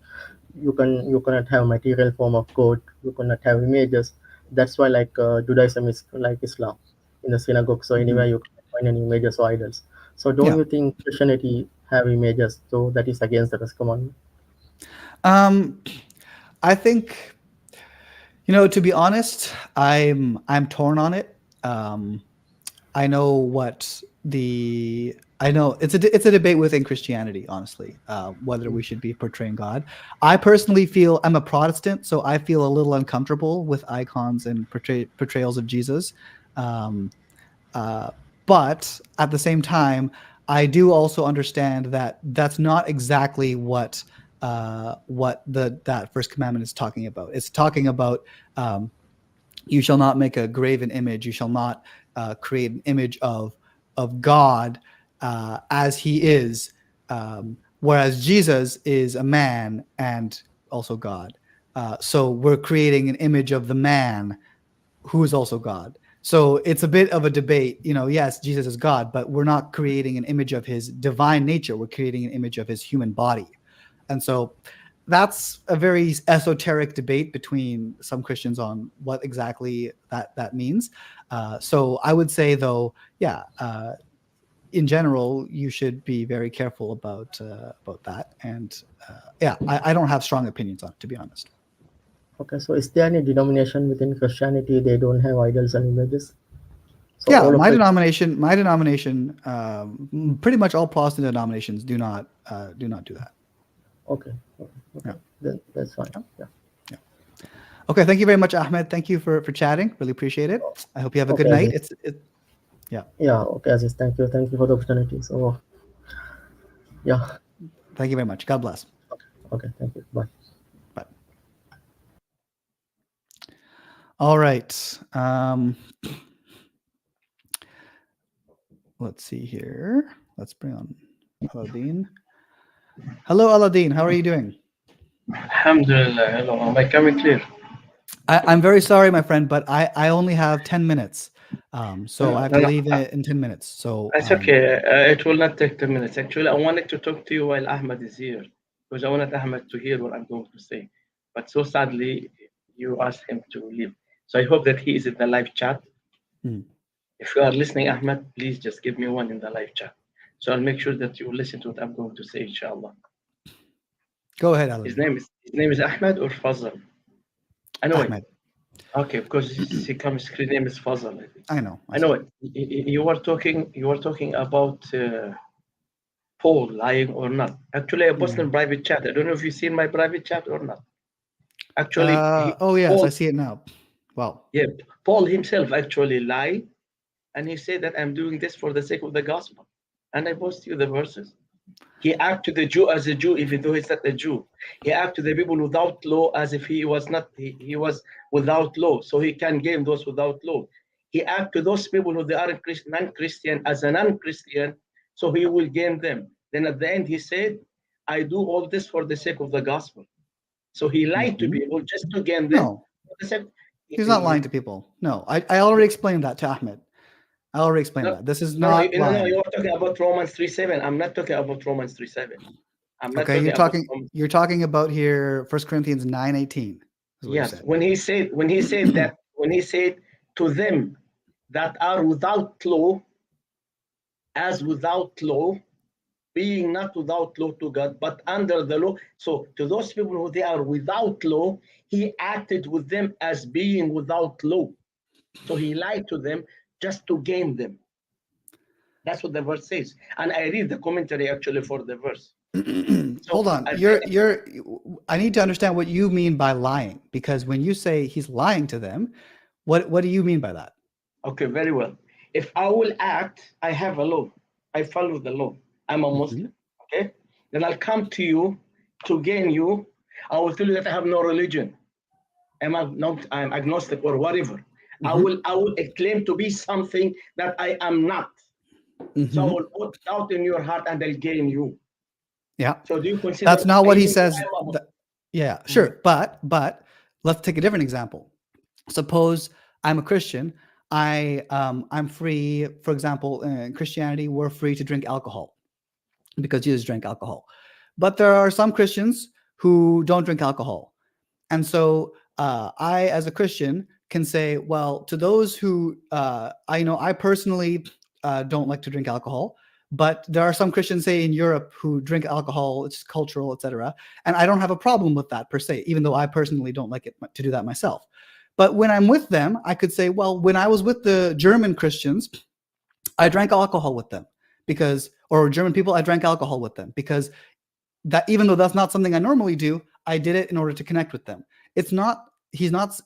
you cannot have material form of God, you cannot have images. That's why like Judaism is like Islam in the synagogue, so mhm. anywhere you can find any images or idols. So don't Yeah. you think Christianity have images, so that is against the first commandment? Um, I think, to be honest, I'm torn on it. I know what I know it's a debate within Christianity, honestly, whether we should be portraying God. I personally feel I'm a Protestant, so I feel a little uncomfortable with icons and portrayals of Jesus. Um, but at the same time, I do also understand that that's not exactly what that first commandment is talking about. It's talking about you shall not make a graven image. You shall not create an image of God as He is, whereas Jesus is a man and also God. So we're creating an image of the man who is also God. So it's a bit of a debate. Yes, Jesus is God, but we're not creating an image of His divine nature. We're creating an image of His human body. And so that's a very esoteric debate between some Christians on what exactly that means. So I would say, though, in general, you should be very careful about that. And I don't have strong opinions on it, to be honest. Okay, so is there any denomination within Christianity they don't have idols and images? So Yeah, all of my the denomination, pretty much all Protestant denominations do not do that. okay, okay, Yeah. Then that's fine. Yeah. Okay, thank you very much, Ahmed. Thank you for chatting. Really appreciate it. I hope you have a good Okay, night. Aziz. Yeah. Yeah, okay, Aziz. Thank you for the opportunity. So yeah, Thank you very much. God bless. okay, thank you. Bye. Bye. All right. Let's see here. Let's bring on Aladdin. Hello, Aladdin. How are you doing? Alhamdulillah. Hello. Am I coming clear? I'm very sorry, my friend, but I only have 10 minutes. So I have to No, leave in 10 minutes. So it's okay. It will not take 10 minutes. Actually, I wanted to talk to you while Ahmed is here because I wanted Ahmed to hear what I'm going to say. But so sadly, you asked him to leave. So I hope that he is in the live chat. If you are listening, Ahmed, please just give me one in the live chat. So I'll make sure that you listen to what I'm going to say, inshallah. Go ahead, Aladdin. His name is Ahmed or Fazal? I know Ahmed. it. Okay, because he comes screen name is Fazal. I know. I know it. You were talking about Paul lying or not. Actually, I posted in private chat. I don't know if you've seen my private chat or not. Actually, oh yes, Paul, I see it now. Wow. Yeah, Paul himself actually lied, and he said that I'm doing this for the sake of the gospel. And I post you the verses. He acted the Jew as a Jew, even though he's not a Jew. He acted the people without law as if he was not. He was without law, so he can gain those without law. He acted those people who they are non-Christian as a non-Christian, so he will gain them. Then at the end, he said, "I do all this for the sake of the gospel." So he lied to people just to gain them. No, he's not lying to people. No, I already explained that to Ahmed. I already explained that. This is not lying. No, you're talking about Romans 3:7. I'm not talking about Romans 3:7. I'm not Okay, talking you're talking about here 1 Corinthians 9:18. Yes, when he said to them that are without law, as without law, being not without law to God, but under the law. So to those people who they are without law, he acted with them as being without law. So he lied to them just to gain them. That's what the verse says. And I read the commentary actually for the verse. Hold on. I need to understand what you mean by lying, because when you say he's lying to them, what do you mean by that? Okay, very well. If I will act, I have a law. I follow the law. I'm a Muslim. Okay? Then I'll come to you to gain you. I will tell you that I have no religion. I'm agnostic or whatever. I will claim to be something that I am not. So I will put doubt in your heart and I'll gain you. Yeah. So do you consider that's not what he says? Yeah, sure. But let's take a different example. Suppose I'm a Christian. I'm free. For example, in Christianity, we're free to drink alcohol because Jesus drank alcohol. But there are some Christians who don't drink alcohol. And so I, as a Christian, can say, well, to those who I personally don't like to drink alcohol, but there are some Christians, say in Europe, who drink alcohol. It's cultural, etc. And I don't have a problem with that per se, even though I personally don't like it to do that myself. But when I'm with them, I could say, well, when I was with the German Christians, I drank alcohol with them or German people, I drank alcohol with them, because that, even though that's not something I normally do, I did it in order to connect with them. It's not, he's not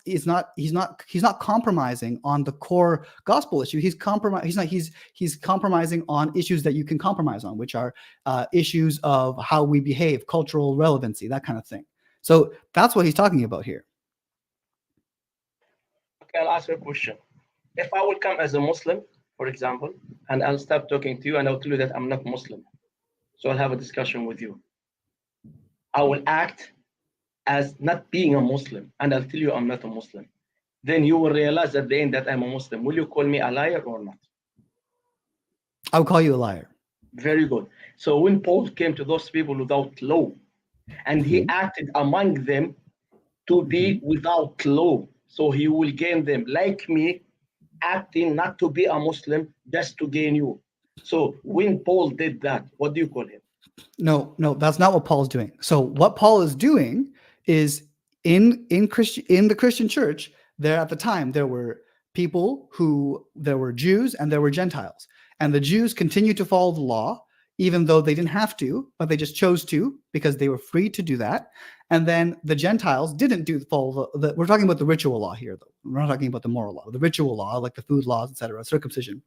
compromising on the core gospel issue. He's compromising on issues that you can compromise on, which are issues of how we behave, cultural relevancy, that kind of thing. So that's what he's talking about here. Okay, I'll ask you a question. If I will come as a Muslim, for example, and I'll stop talking to you and I'll tell you that I'm not Muslim, so I'll have a discussion with you. I will act as not being a Muslim, and I'll tell you I'm not a Muslim. Then you will realize at the end that I'm a Muslim. Will you call me a liar or not? I would call you a liar. Very good. So when Paul came to those people without law, and he acted among them to be without law, so he will gain them. Like me, acting not to be a Muslim, just to gain you. So when Paul did that, what do you call him? No, that's not what Paul's doing. So what Paul is doing is in the Christian church, there at the time, there were Jews and there were Gentiles. And the Jews continued to follow the law, even though they didn't have to, but they just chose to because they were free to do that. And then the Gentiles didn't follow we're talking about the ritual law here, though. We're not talking about the moral law, the ritual law, like the food laws, etc., circumcision.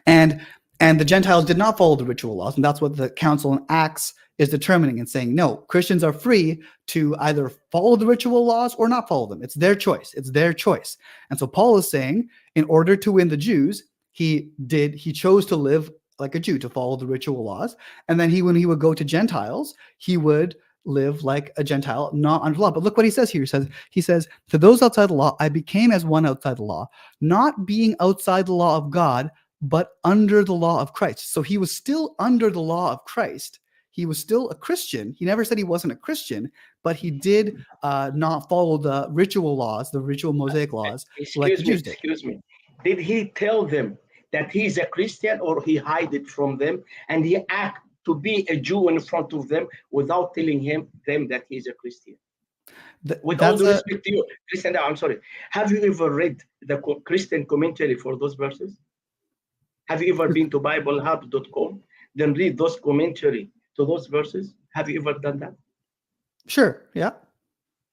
And the Gentiles did not follow the ritual laws, and that's what the council in Acts is determining and saying, no, Christians are free to either follow the ritual laws or not follow them. It's their choice. It's their choice. And so Paul is saying, in order to win the Jews, he chose to live like a Jew, to follow the ritual laws. And then when he would go to Gentiles, he would live like a Gentile, not under law. But look what he says here. He says, to those outside the law, I became as one outside the law, not being outside the law of God, but under the law of Christ. So he was still under the law of Christ. He was still a Christian. He never said he wasn't a Christian, but he did not follow the ritual laws, the ritual Mosaic laws, like the Jews did. Excuse me. Did he tell them that he's a Christian, or he hid it from them and he act to be a Jew in front of them without telling them that he's a Christian? With all due respect to you, Christian, I'm sorry. Have you ever read the Christian commentary for those verses? Have you ever been to BibleHub.com, then read those commentary to those verses? Have you ever done that? Sure, yeah.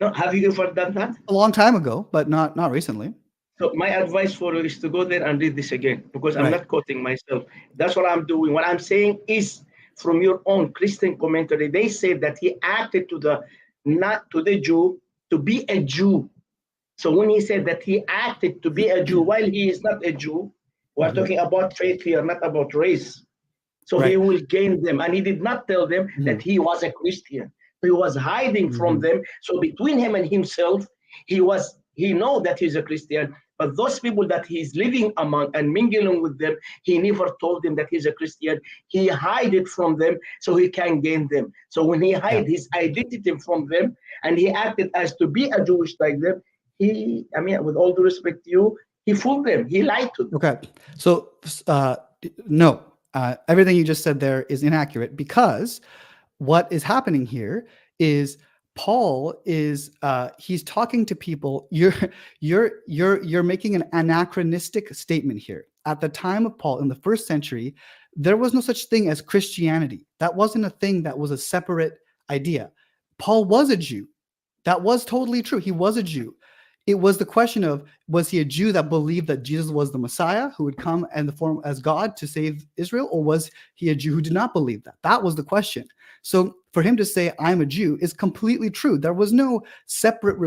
No, have you ever done that? A long time ago, but not recently. So my advice for you is to go there and read this again, because I'm not quoting myself. That's what I'm doing. What I'm saying is from your own Christian commentary. They say that he acted not to the Jew, to be a Jew. So when he said that he acted to be a Jew while he is not a Jew, we're talking about faith here, not about race. So he will gain them. And he did not tell them that he was a Christian. He was hiding from them. So between him and himself, he know that he's a Christian, but those people that he's living among and mingling with them, he never told them that he's a Christian. He hid it from them so he can gain them. So when he hid his identity from them and he acted as to be a Jewish like them, with all due respect to you, he fooled them. He lied to them. Okay. So, no, everything you just said there is inaccurate, because what is happening here is Paul is he's talking to people. You're making an anachronistic statement here. At the time of Paul in the first century, there was no such thing as Christianity. That wasn't a thing. That was a separate idea. Paul was a Jew. That was totally true. He was a Jew. It was the question of, was he a Jew that believed that Jesus was the Messiah who would come in the form as God to save Israel, or was he a Jew who did not believe that? That was the question. So for him to say, I'm a Jew, is completely true. There was no separate,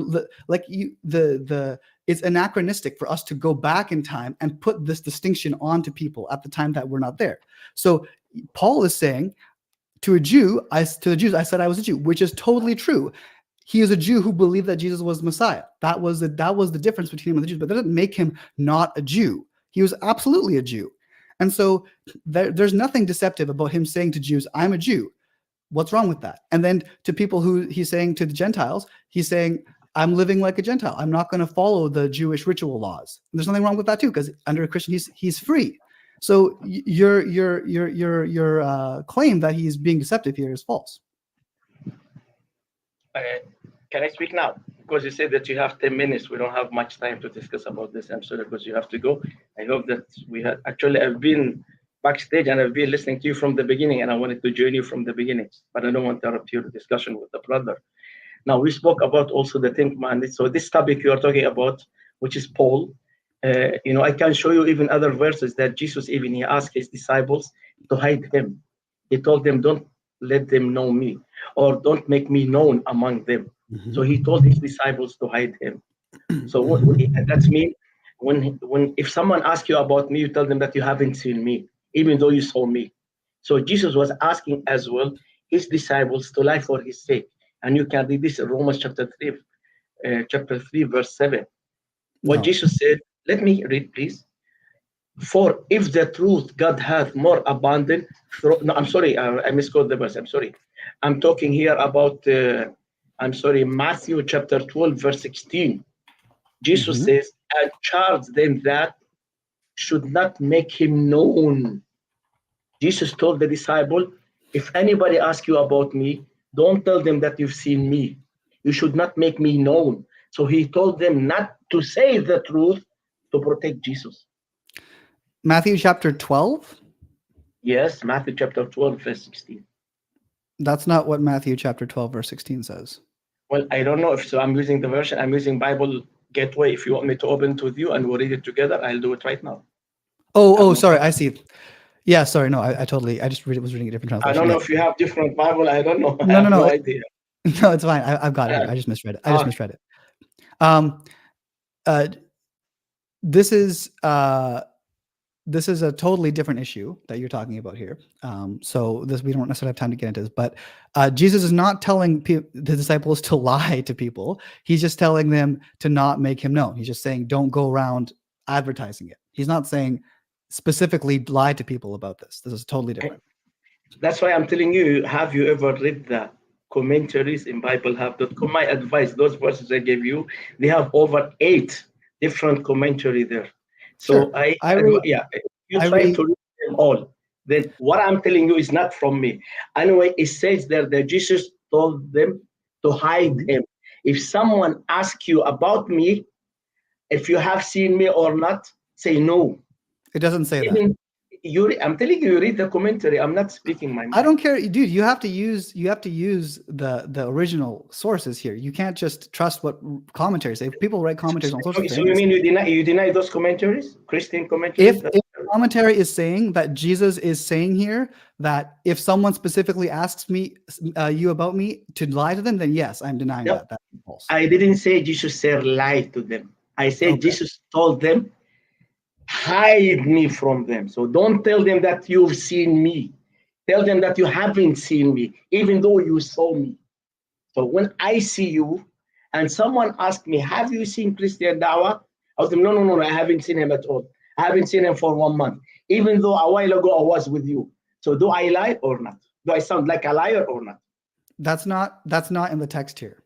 it's anachronistic for us to go back in time and put this distinction onto people at the time that we're not there. So Paul is saying, to the Jews, I said I was a Jew, which is totally true. He is a Jew who believed that Jesus was the Messiah. That was the difference between him and the Jews, but that doesn't make him not a Jew. He was absolutely a Jew. And so there's nothing deceptive about him saying to Jews, I'm a Jew. What's wrong with that? And then to people who he's saying to the Gentiles, he's saying, I'm living like a Gentile. I'm not going to follow the Jewish ritual laws. And there's nothing wrong with that too, because under a Christian, he's free. So your claim that he's being deceptive here is false. Can I speak now? Because you said that you have 10 minutes. We don't have much time to discuss about this. I'm sorry, because you have to go. I hope that we had, actually, I've been backstage, and I've been listening to you from the beginning, and I wanted to join you from the beginning, but I don't want to interrupt your discussion with the brother. Now, we spoke about also the Ten Commandments. So this topic you are talking about, which is Paul, I can show you even other verses that Jesus even he asked his disciples to hide him. He told them, don't let them know me, or don't make me known among them. So he told his disciples to hide him. So that means when if someone asks you about me, you tell them that you haven't seen me, even though you saw me. So Jesus was asking as well his disciples to lie for his sake. And you can read this in Romans chapter 3, verse 7. What No. Jesus said, let me read, please. For if the truth God hath more abundant, no, I'm sorry, I misquoted the verse. I'm sorry. I'm talking here about, Matthew chapter 12, verse 16. Jesus says, and charge them that should not make him known. Jesus told the disciple, if anybody asks you about me, don't tell them that you've seen me. You should not make me known. So he told them not to say the truth to protect Jesus. Matthew chapter 12? Yes, Matthew chapter 12, verse 16. That's not what Matthew chapter 12, verse 16 says. Well, I don't know if so. I'm using the version. I'm using Bible Gateway. If you want me to open it with you and we'll read it together, I'll do it right now. Oh, sorry. I see. Yeah, sorry. No, I just was reading a different translation. I don't know if you have different Bible. I don't know. I have no idea. No, it's fine. I've got it here. I just misread it. Misread it. This is a totally different issue that you're talking about here. So we don't necessarily have time to get into this, but Jesus is not telling the disciples to lie to people. He's just telling them to not make him known. He's just saying, don't go around advertising it. He's not saying specifically lie to people about this. This is totally different. That's why I'm telling you, have you ever read the commentaries in BibleHub.com? My advice, those verses I gave you, they have over 8 different commentary there. So Sure. if you try to read them all, then what I'm telling you is not from me. Anyway, it says there that Jesus told them to hide him. If someone asks you about me, if you have seen me or not, say no. It doesn't say that. I'm telling you, read the commentary. I'm not speaking my mind. I don't care, dude. You have to use the original sources here. You can't just trust what commentaries say. If people write commentaries on social So you mean you deny those commentaries, Christian commentaries? If the commentary is saying that Jesus is saying here that if someone specifically asks me you about me to lie to them, then yes, I'm denying that. That's false. I didn't say Jesus said lie to them. I said Jesus told them, hide me from them. So don't tell them that you've seen me. Tell them that you haven't seen me, even though you saw me. So when I see you and someone asks me, have you seen Christian Dawah? I was like, no, I haven't seen him at all. I haven't seen him for 1 month, even though a while ago I was with you. So do I lie or not? Do I sound like a liar or not? That's not in the text here.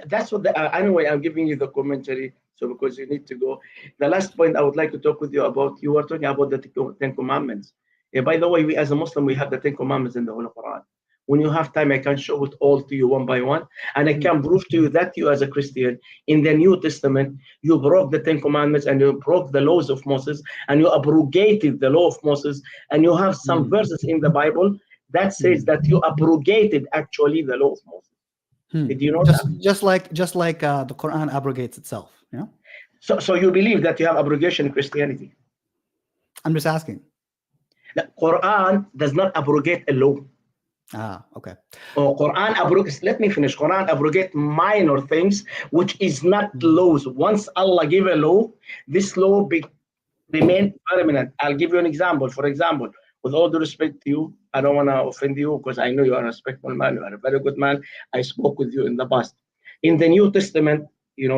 That's what anyway, I'm giving you the commentary. So because you need to go. The last point I would like to talk with you about, you were talking about the 10 Commandments. By the way, we as a Muslim, we have the 10 Commandments in the Holy Quran. When you have time, I can show it all to you one by one. And I can prove to you that you as a Christian, in the New Testament, you broke the 10 Commandments and you broke the laws of Moses and you abrogated the law of Moses. And you have some verses in the Bible that says that you abrogated actually the law of Moses. Did you know that? Just like the Quran abrogates itself. Yeah. So you believe that you have abrogation in Christianity? I'm just asking. The Quran does not abrogate a law. Okay. Quran abrogates. Let me finish. Quran abrogate minor things, which is not laws. Once Allah give a law, this law remain permanent. I'll give you an example. For example, with all due respect to you, I don't want to offend you because I know you are a respectful man. You are a very good man. I spoke with you in the past. In the New Testament,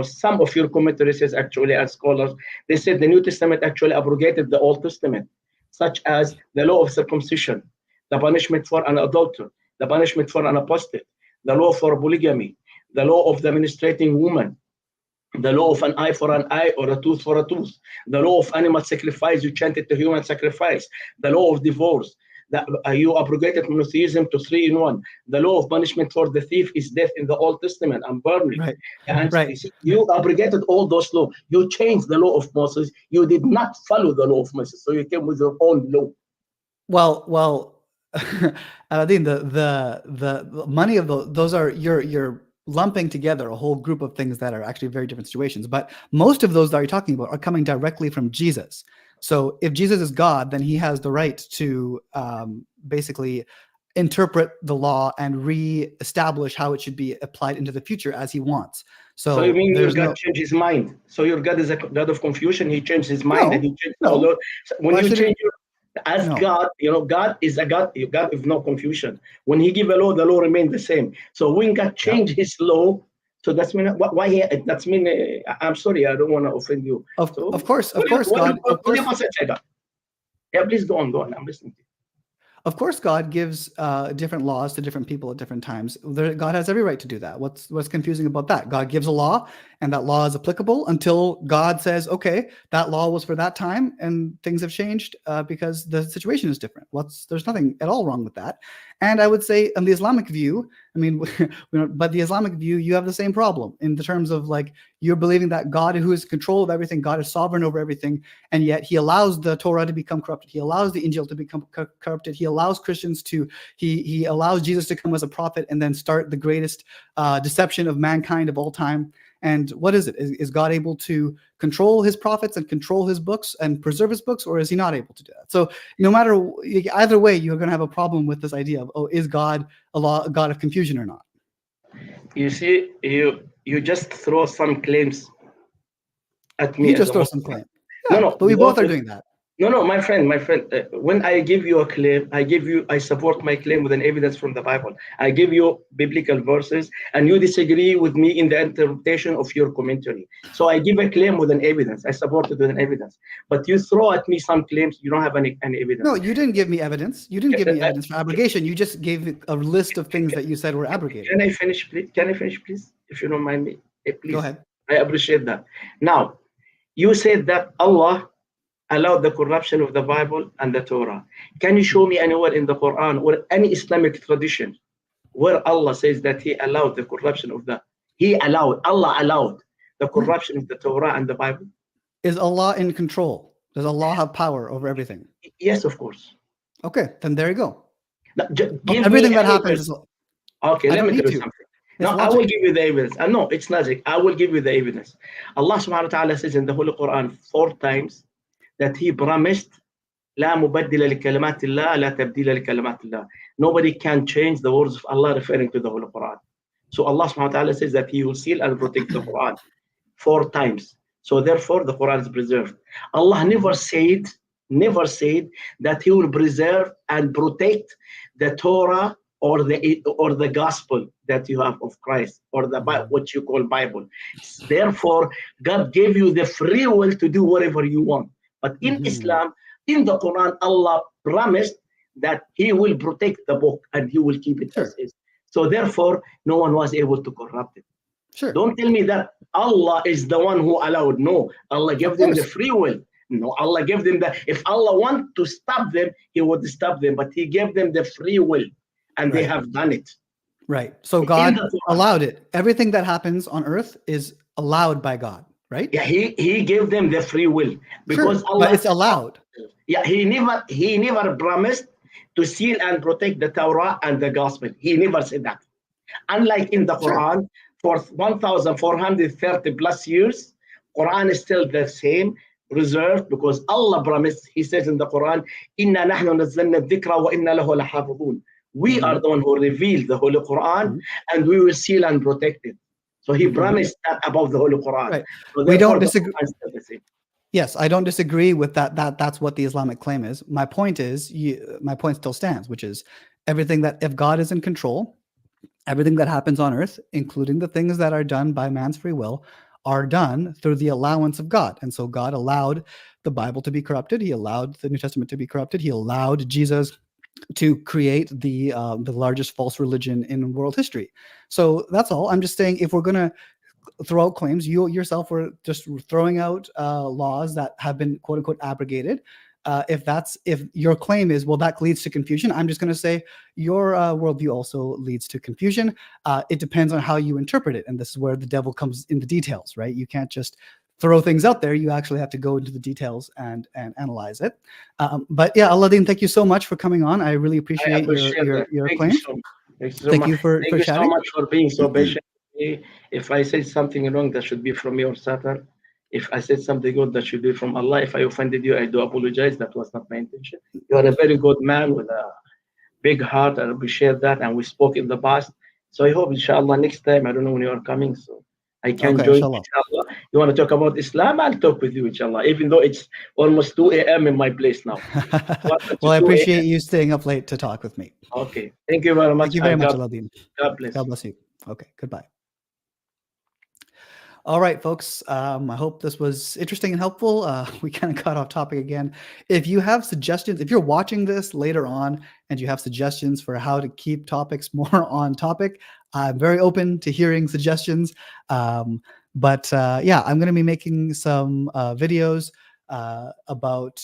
some of your commentaries actually, as scholars, they said the New Testament actually abrogated the Old Testament, such as the law of circumcision, the punishment for an adulterer, the punishment for an apostate, the law for polygamy, the law of the menstruating woman, the law of an eye for an eye or a tooth for a tooth, the law of animal sacrifice, you chanted to human sacrifice, the law of divorce, that you abrogated monotheism to 3-in-1. The law of punishment for the thief is death in the Old Testament and burning. Right. And you abrogated all those laws. You changed the law of Moses. You did not follow the law of Moses. So you came with your own law. Well, Aladdin, the money of those are you're lumping together a whole group of things that are actually very different situations. But most of those that you're talking about are coming directly from Jesus. So if Jesus is God, then he has the right to basically interpret the law and re-establish how it should be applied into the future as he wants. So you So mean your there's God no changed his mind? So your God is a God of confusion. He changed his mind and no he changed the no. law. So when Why you should change it? your as No. God, God is a God of no confusion. When he give a law, the law remained the same. So when God Yeah. changed his law, so that's mean why he that's mean I'm sorry, I don't want to offend you. So Of course, God. Of what do you course, say God? Yeah, please go on. I'm listening to you. Of course, God gives different laws to different people at different times. God has every right to do that. What's confusing about that? God gives a law, and that law is applicable until God says, "Okay, that law was for that time, and things have changed because the situation is different." There's nothing at all wrong with that. And I would say, in the Islamic view, I mean, but the Islamic view, you have the same problem in the terms of like you're believing that God, who is in control of everything, God is sovereign over everything, and yet He allows the Torah to become corrupted. He allows the Injil to become corrupted. He allows Christians to. He allows Jesus to come as a prophet and then start the greatest deception of mankind of all time. And what is it? Is God able to control his prophets and control his books and preserve his books, or is he not able to do that? So no matter either way, you're going to have a problem with this idea of, is God a God of confusion or not? You see, you just throw some claims at me You as just a throw Muslim. some claim. No, Yeah, no, but we both are doing that. No, my friend. When I give you a claim, I support my claim with an evidence from the Bible. I give you biblical verses, and you disagree with me in the interpretation of your commentary. So I give a claim with an evidence. I support it with an evidence. But you throw at me some claims, you don't have any evidence. No, you didn't give me evidence. You didn't give me evidence for abrogation. You just gave a list of things that you said were abrogated. Can I finish, please? Can I finish, please? If you don't mind me, please. Go ahead. I appreciate that. Now, you said that Allah allowed the corruption of the Bible and the Torah. Can you show me anywhere in the Quran or any Islamic tradition where Allah says that He allowed the corruption of Allah allowed the corruption of the Torah and the Bible? Is Allah in control? Does Allah have power over everything? Yes, of course. Okay, then there you go. Now, give Everything me that happens is. okay. I Let don't me need tell you to. something. It's Now I will logic. give you the evidence. No, it's logic. I will give you the evidence. Allah subhanahu wa ta'ala says in the Holy Quran 4 times that He promised لا مبدل لكلمات الله لا تبديل لكلمات الله. Nobody can change the words of Allah referring to the Holy Quran. So Allah subhanahu wa ta'ala says that He will seal and protect the Quran 4 times. So therefore the Quran is preserved. Allah never said that He will preserve and protect the Torah or the gospel that you have of Christ or the what you call Bible. Therefore, God gave you the free will to do whatever you want. But in Islam, in the Quran, Allah promised that He will protect the book and He will keep it as is. So therefore, no one was able to corrupt it. Sure. Don't tell me that Allah is the one who allowed. No, Allah gave them the free will. No, Allah gave them the. If Allah wanted to stop them, He would stop them. But He gave them the free will, and they have done it. Right. So God allowed it. Everything that happens on earth is allowed by God, right? Yeah, He gave them the free will because Allah. But it's allowed. Yeah, He never promised to seal and protect the Torah and the Gospel. He never said that. Unlike in the Quran, for 1,430 plus years, Quran is still the same, reserved, because Allah promised. He says in the Quran, "Inna nahnu nazzalna dhikra wa inna lahu lahafidhun." We are the one who revealed the Holy Quran, and we will seal and protect it. So He promised that about the Holy Quran. Right. So We don't disagree. Still the same. Yes, I don't disagree with that. That's what the Islamic claim is. My point is, my point still stands, which is everything that if God is in control, everything that happens on earth, including the things that are done by man's free will, are done through the allowance of God. And so God allowed the Bible to be corrupted. He allowed the New Testament to be corrupted. He allowed Jesus to create the largest false religion in world history. So that's all. I'm just saying, if we're going to throw out claims, you yourself were just throwing out laws that have been quote unquote abrogated. If your claim is, well, that leads to confusion, I'm just going to say your worldview also leads to confusion. It depends on how you interpret it. And this is where the devil comes in the details, right? You can't just throw things out there. You actually have to go into the details and analyze it. But yeah, Aladdin, thank you so much for coming on. I really I appreciate appreciate that. your Thank you claims. so much. Thank you so Thank much. you for Thank you so chatting. much for being so patient with me. If I said something wrong, that should be from me or Satan. If I said something good, that should be from Allah. If I offended you, I do apologize. That was not my intention. You are a very good man with a big heart. I appreciate that. And we spoke in the past. So I hope, inshallah, next time, I don't know when you are coming, so I can Okay, join, inshallah. inshallah. You want to talk about Islam? I'll talk with you, inshallah, even though it's almost 2 a.m. in my place now. Quarter to Well, I 2 appreciate a.m. you staying up late to talk with me. Okay. Thank you very Thank much. you very And much, Aladdin. God bless God you. bless you. Okay, goodbye. All right, folks. I hope this was interesting and helpful. We kind of got off topic again. If you have suggestions, if you're watching this later on and you have suggestions for how to keep topics more on topic, I'm very open to hearing suggestions. But yeah, I'm going to be making some videos about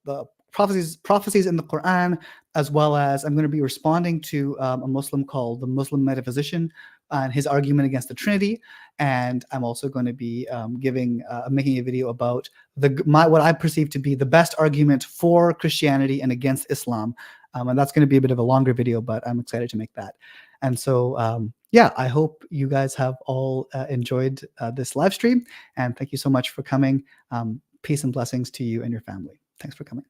the prophecies in the Quran, as well as I'm going to be responding to a Muslim called the Muslim Metaphysician and his argument against the Trinity. And I'm also going to be making a video about what I perceive to be the best argument for Christianity and against Islam. And that's going to be a bit of a longer video, but I'm excited to make that. And so, yeah, I hope you guys have all enjoyed this live stream. And thank you so much for coming. Peace and blessings to you and your family. Thanks for coming.